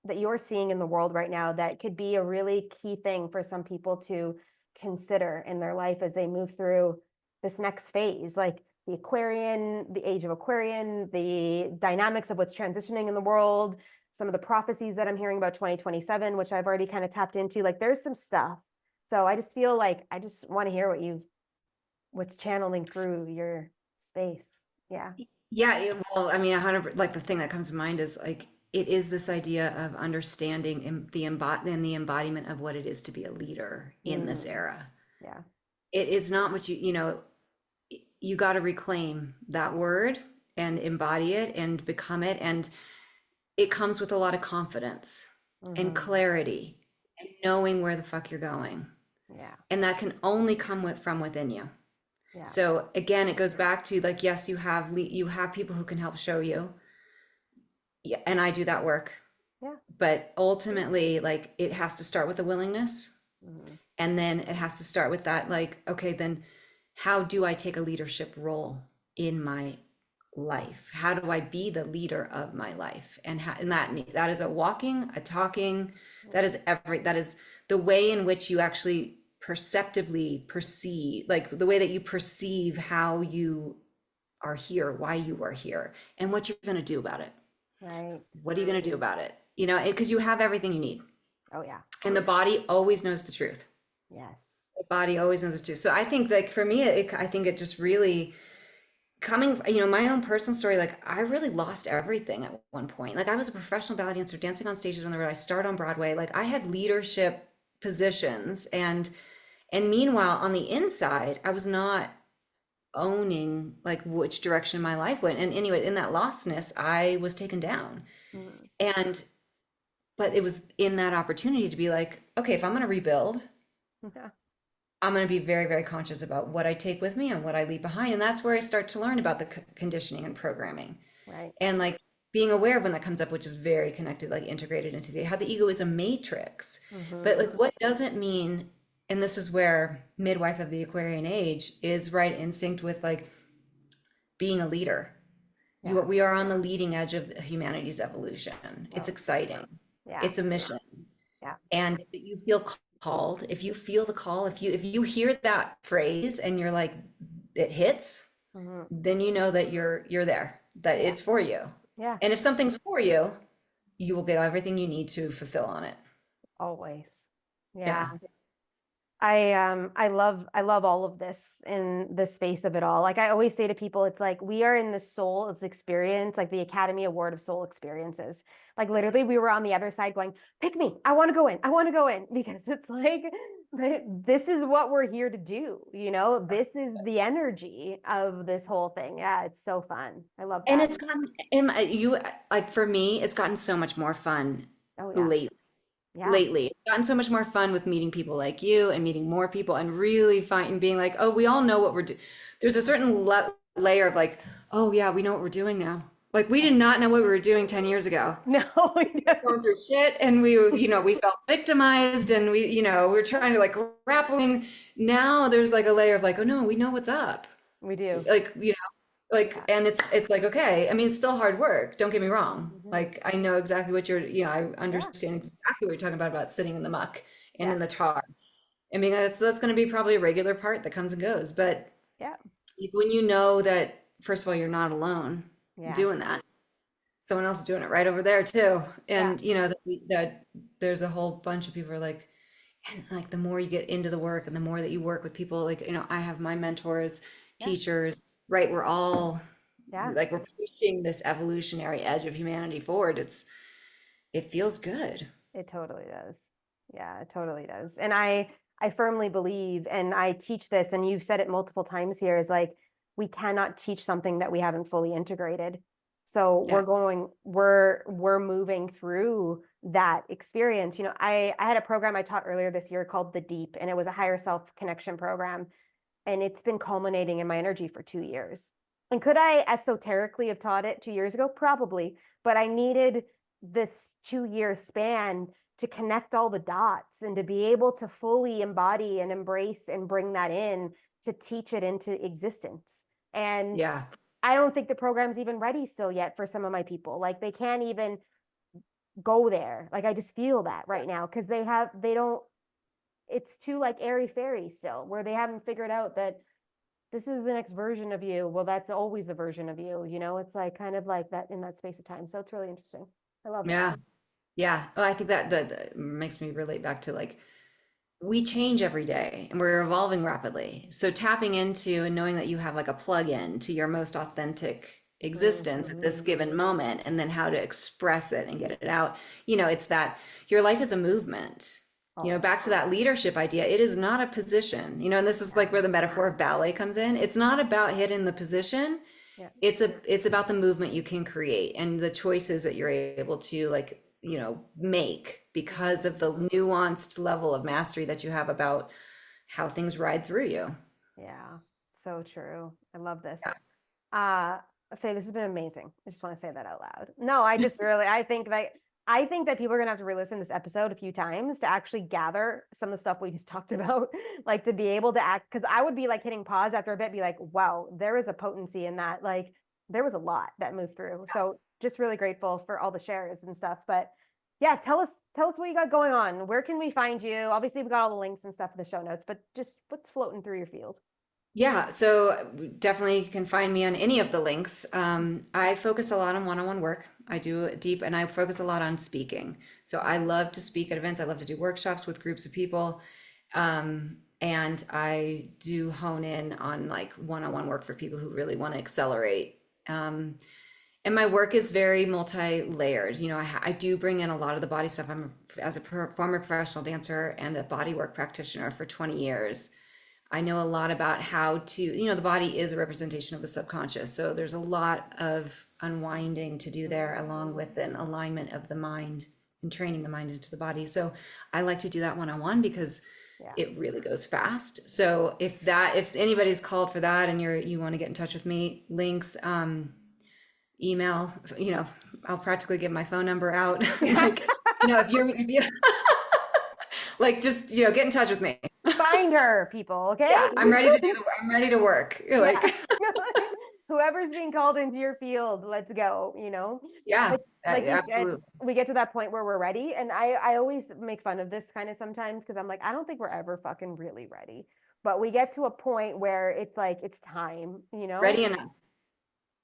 that you're seeing in the world right now that could be a really key thing for some people to consider in their life as they move through this next phase, like the age of Aquarian, the dynamics of what's transitioning in the world, some of the prophecies that I'm hearing about 2027, which I've already kind of tapped into. Like there's some stuff. So I just feel like I just want to hear what's channeling through your space. Yeah.
Well, I mean, 100, like the thing that comes to mind is like it is this idea of understanding and the embodiment of what it is to be a leader in this
Mm,
era.
yeah.
It is not what you got to reclaim that word and embody it and become it. And it comes with a lot of confidence and
Hmm.
clarity and knowing where the fuck you're going.
Yeah.
And that can only come from within you.
Yeah.
So again, it goes back to like, yes, you have people who can help show you. Yeah, and I do that work.
Yeah.
But ultimately, like it has to start with a willingness.
Hmm.
And then it has to start with that, like, okay, then how do I take a leadership role in my life? How do I be the leader of my life? And that is a walking, a talking, that is the way in which you actually perceptively perceive, like the way that you perceive how you are here, why you are here, and what you're going to do about it.
Right.
What are you going to do about it? Because you have everything you need.
Oh yeah.
And the body always knows the truth.
Yes.
The body always knows the truth. So I think like for me, I think it just really coming, my own personal story, like I really lost everything at one point. Like I was a professional ballet dancer dancing on stages when I started on Broadway. Like I had leadership positions and meanwhile on the inside, I was not owning like which direction my life went. And anyway, in that lostness, I was taken down.
Mm.
And but it was in that opportunity to be like, okay, if I'm going to rebuild,
Yeah.
I'm going to be very, very conscious about what I take with me and what I leave behind. And that's where I start to learn about the conditioning and programming
Right.
and like being aware of when that comes up, which is very connected, like integrated into how the ego is a matrix. But
Hmm.
like, what doesn't mean, and this is where midwife of the Aquarian age is right in sync with like being a leader.
Yeah.
We are on the leading edge of humanity's evolution. It's
Oh,
exciting.
yeah.
It's a mission.
Yeah.
And if you feel called, if you feel the call, if you hear that phrase and you're like, it hits,
Hmm.
then you know that you're there, that
Yeah.
it's for you.
Yeah.
And if something's for you, you will get everything you need to fulfill on it.
Always. Yeah.
Yeah.
I love all of this in the space of it all. Like I always say to people, it's like we are in the soul of experience, like the Academy Award of Soul Experiences. Like literally we were on the other side going, pick me, I want to go in, I want to go in, because it's like this is what we're here to do, this is the energy of this whole thing. Yeah, it's so fun. I love
And
that.
it's gotten, you like for me, it's gotten so much more fun
Oh yeah.
lately.
Yeah.
Lately. It's gotten so much more fun with meeting people like you and meeting more people and really finding being like, oh, we all know what we're doing. There's a certain layer of like, oh yeah, we know what we're doing now. Like we did not know what we were doing 10 years ago.
No, we don't.
Going through shit and we felt victimized and we're trying to like grappling. Now there's like a layer of like, oh no, we know what's up.
We do.
Like, like,
Yeah.
and it's like, okay, I mean, it's still hard work. Don't get me wrong.
Mhm.
Like, I know exactly what I
Yeah.
understand exactly what you're talking about sitting in the muck and
Yeah.
in the tar. I mean, that's going to be probably a regular part that comes and goes. But
Yeah.
like, when you know that, first of all, you're not alone
Yeah.
doing that. Someone else is doing it right over there too.
Yeah.
And that there's a whole bunch of people who are like, and like the more you get into the work and the more that you work with people, like, I have my mentors,
Yeah.
teachers, right? We're all
Yeah.
like, we're pushing this evolutionary edge of humanity forward. It feels good.
It totally does. Yeah, it totally does. And I firmly believe, and I teach this, and you've said it multiple times here, is like we cannot teach something that we haven't fully integrated. So
Yeah.
we're moving through that experience. I had a program I taught earlier this year called The Deep, and it was a higher self connection program. And it's been culminating in my energy for 2 years. And could I esoterically have taught it 2 years ago? Probably, but I needed this 2 year span to connect all the dots and to be able to fully embody and embrace and bring that in to teach it into existence. And
Yeah.
I don't think the program's even ready still yet for some of my people. Like they can't even go there. Like I just feel that right now because they don't, it's too like airy fairy still, where they haven't figured out that this is the next version of you. Well, that's always the version of you. It's like kind of like that in that space of time. So it's really interesting. I love that.
Yeah. Yeah. Oh, I think that makes me relate back to like, we change every day and we're evolving rapidly. So tapping into and knowing that you have like a plug-in to your most authentic existence at this
Mhm.
given moment, and then how to express it and get it out. It's that your life is a movement.
Oh,
Back to that leadership idea, it is not a position, and this is like where the metaphor of ballet comes in. It's not about hitting the position.
yeah.
It's about the movement you can create and the choices that you're able to like make because of the nuanced level of mastery that you have about how things ride through you.
Yeah. So true. I love this.
Yeah.
Uh, Faye, this has been amazing. I just want to say that out loud. No, I just really, I think that people are gonna have to re-listen to this episode a few times to actually gather some of the stuff we just talked about, like to be able to act. Because I would be like hitting pause after a bit, be like, wow, there is a potency in that. Like there was a lot that moved through. So just really grateful for all the shares and stuff. But yeah, tell us what you got going on. Where can we find you? Obviously, we got all the links and stuff in the show notes, but just what's floating through your field?
Yeah, so definitely can find me on any of the links. I focus a lot on one-on-one work. I do it deep, and I focus a lot on speaking. So I love to speak at events. I love to do workshops with groups of people. And I do hone in on like one-on-one work for people who really want to accelerate. And my work is very multi-layered. I do bring in a lot of the body stuff. As a former professional dancer and a bodywork practitioner for 20 years. I know a lot about how to, the body is a representation of the subconscious. So there's a lot of unwinding to do there, along with an alignment of the mind and training the mind into the body. So I like to do that one-on-one because
Yeah.
it really goes fast. So if anybody's called for that and you want to get in touch with me, links, email, I'll practically give my phone number out. Like, if you like, just, get in touch with me.
Find her, people, okay?
Yeah, I'm ready to work. Like,
Yeah. Whoever's being called into your field, let's go,
yeah,
like you said,
absolutely.
we get to that point where we're ready. And I always make fun of this kind of sometimes because I'm like, I don't think we're ever fucking really ready. But we get to a point where it's like, it's time.
Ready enough.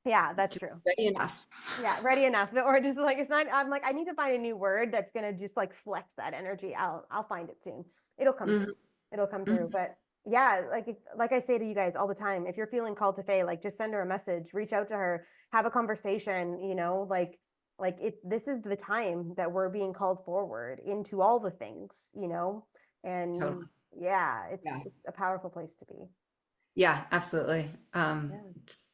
Yeah, that's
Just
true.
ready enough.
Yeah, ready enough. Or just like it's not, I'm like, I need to find a new word that's gonna just like flex that energy. I'll find it soon. It'll come
Mhm,
through. It'll come through.
mhm.
But yeah, like I say to you guys all the time, if you're feeling called to Faye, like just send her a message, reach out to her, have a conversation, this is the time that we're being called forward into all the things. And
Totally.
yeah,
Yeah.
it's a powerful place to be.
Yeah, absolutely.
Yeah.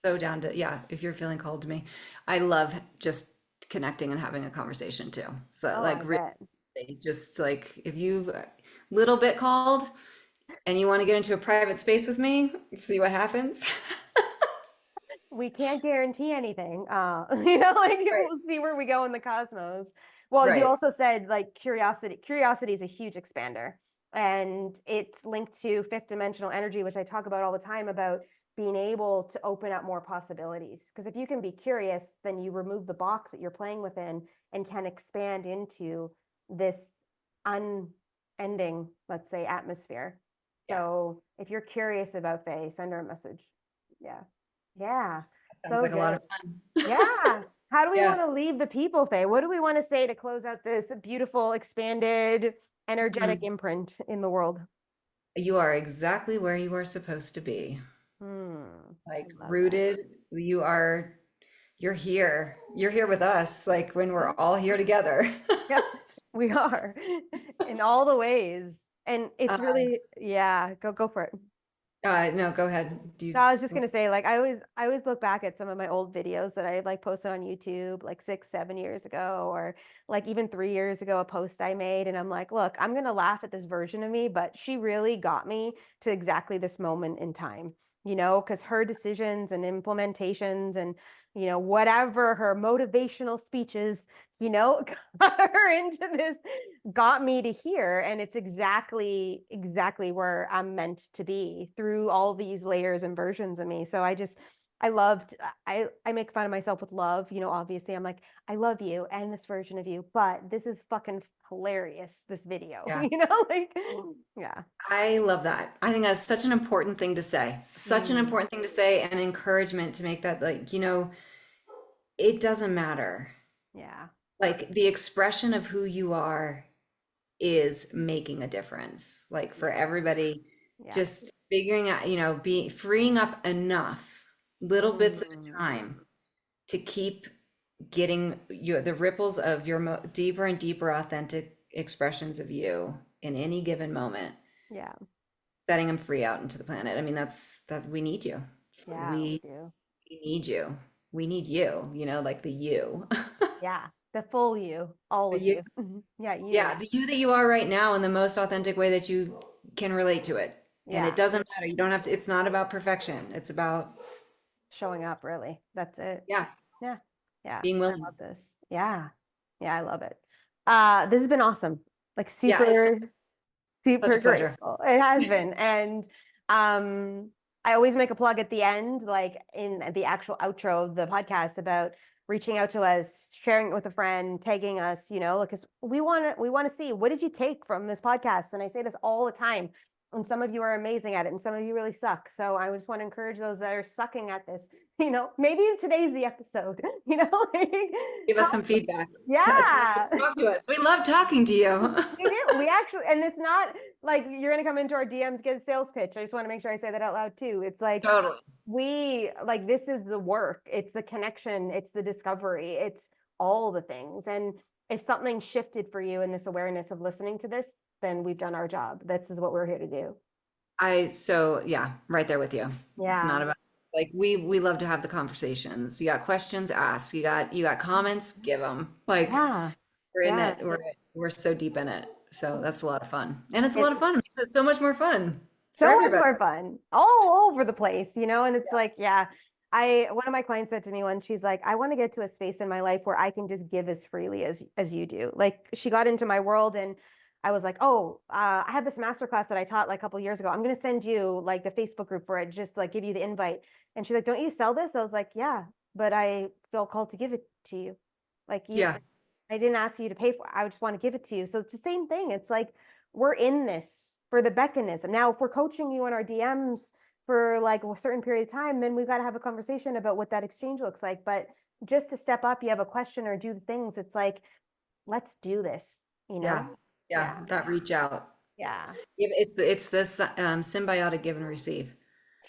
So down to, yeah, if you're feeling called to me. I love just connecting and having a conversation too. So
Oh,
like
I bet.
really just like if you've a little bit called and you want to get into a private space with me, see what happens.
we can't guarantee anything. You know, like
Right.
we'll see where we go in the cosmos. Well, you
Right.
also said like curiosity. Curiosity is a huge expander, and it's linked to fifth dimensional energy, which I talk about all the time about being able to open up more possibilities. Because if you can be curious, then you remove the box that you're playing within and can expand into this unending, let's say, atmosphere.
Yeah.
So if you're curious about Faye, send her a message. Yeah. Yeah.
Sounds
So
like a lot
good.
of fun.
Yeah. How do we
Yeah.
want to leave the people, Faye? What do we want to say to close out this beautiful, expanded, energetic
Mhm.
imprint in the world?
You are exactly where you are supposed to be.
I
Like
love that.
rooted, you're here. You're here with us, like when we're all here together.
Yeah, we are in all the ways. And it's
Uh,
really, yeah, go for it.
no, go ahead. Do
So
you?
I was just gonna say, like, I always look back at some of my old videos that I like posted on YouTube like 6, 7 years ago, or like even 3 years ago, a post I made, and I'm like, look, I'm gonna laugh at this version of me, but she really got me to exactly this moment in time, because her decisions and implementations and whatever her motivational speeches, got her into this, got me to here, and it's exactly where I'm meant to be through all these layers and versions of me. So I loved, I make fun of myself with love, obviously I'm like, I love you and this version of you, but this is fucking hilarious, this video,
Yeah,
like, yeah.
I love that. I think that's such an important thing to say. Such an
Mm,
important thing to say, and encouragement to make that, like, it doesn't matter.
yeah.
Like the expression of who you are is making a difference. Like for
Yeah.
everybody,
Yeah.
just figuring out, being freeing up enough little bits at a
Mm,
time to keep getting the ripples of your deeper and deeper authentic expressions of you in any given moment,
yeah.
setting them free out into the planet. I mean, that's we need you.
Yeah, we
We,
do.
we need you. We need you, like the you.
Yeah. The full you, all
The
of
you.
you. Yeah,
Yeah,
you.
the you that you are right now in the most authentic way that you can relate to it. And it
Yeah.
doesn't matter. You don't have to, it's not about perfection. It's about,
Showing up, really. That's it.
yeah,
Yeah. Yeah.
being
I
willing.
love this. Yeah. Yeah, I love it. This has been awesome. Like
Yeah, it's been
super,
such a
super
pleasure.
grateful. It has been. And I always make a plug at the end, like in the actual outro of the podcast about reaching out to us, sharing it with a friend, tagging us, because we want to see what did you take from this podcast? And I say this all the time. And some of you are amazing at it, and some of you really suck. So I just want to encourage those that are sucking at this. Maybe today's the episode. Like,
Give us
help
some
them.
feedback.
Yeah.
Talk to us. We love talking to you.
We do. We actually, and it's not like you're going to come into our DMs, get a sales pitch. I just want to make sure I say that out loud too. It's like
Totally.
this is the work, it's the connection, it's the discovery, it's all the things. And if something shifted for you in this awareness of listening to this, then we've done our job. This is what we're here to do.
Yeah, right there with you. It's
Yeah.
not about, like, we love to have the conversations. You got questions, ask. You got comments, give them. Like
Yeah.
we're in
Yeah.
it. We're so deep in it. So that's a lot of fun. And it's a lot
It's
of fun. It makes it so much more fun for
so much
everybody.
more fun all over the place, and it's like, yeah, one of my clients said to me once, she's like, I want to get to a space in my life where I can just give as freely as you do. Like she got into my world, and I was like, oh, I had this master class that I taught like a couple years ago. I'm going to send you like the Facebook group for it, just like give you the invite. And she's like, don't you sell this? I was like, yeah, but I feel called to give it to you. Like
Yeah.
I didn't ask you to pay for it. I just want to give it to you. So it's the same thing. It's like we're in this for the mechanism. Now, if we're coaching you in our DMs for like a certain period of time, then we've got to have a conversation about what that exchange looks like. But just to step up, you have a question or do the things, it's like, let's do this, you
Yeah.
know?
Yeah.
Yeah.
That reach out.
Yeah.
It's this symbiotic give and receive.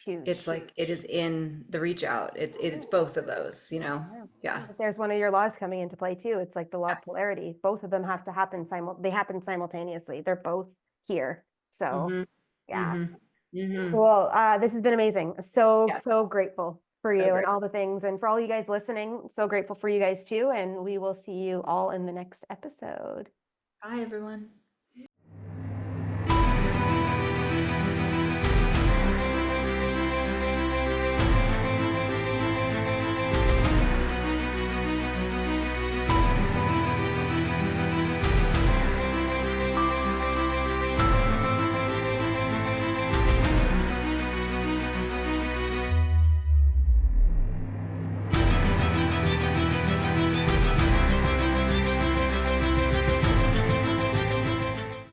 It's
Huge.
like it is in the reach out. It's both of those.
Yeah.
Yeah.
But there's one of your laws coming into play too. It's like the law of polarity. Both of them have to happen they happen simultaneously. They're both here. So
Mm-hmm.
yeah.
Mm-hmm. Mm-hmm.
Cool. This has been amazing. So,
Yeah.
so grateful for
So
you and
great.
all the things. And for all you guys listening, so grateful for you guys too. And we will see you all in the next episode.
Bye, everyone.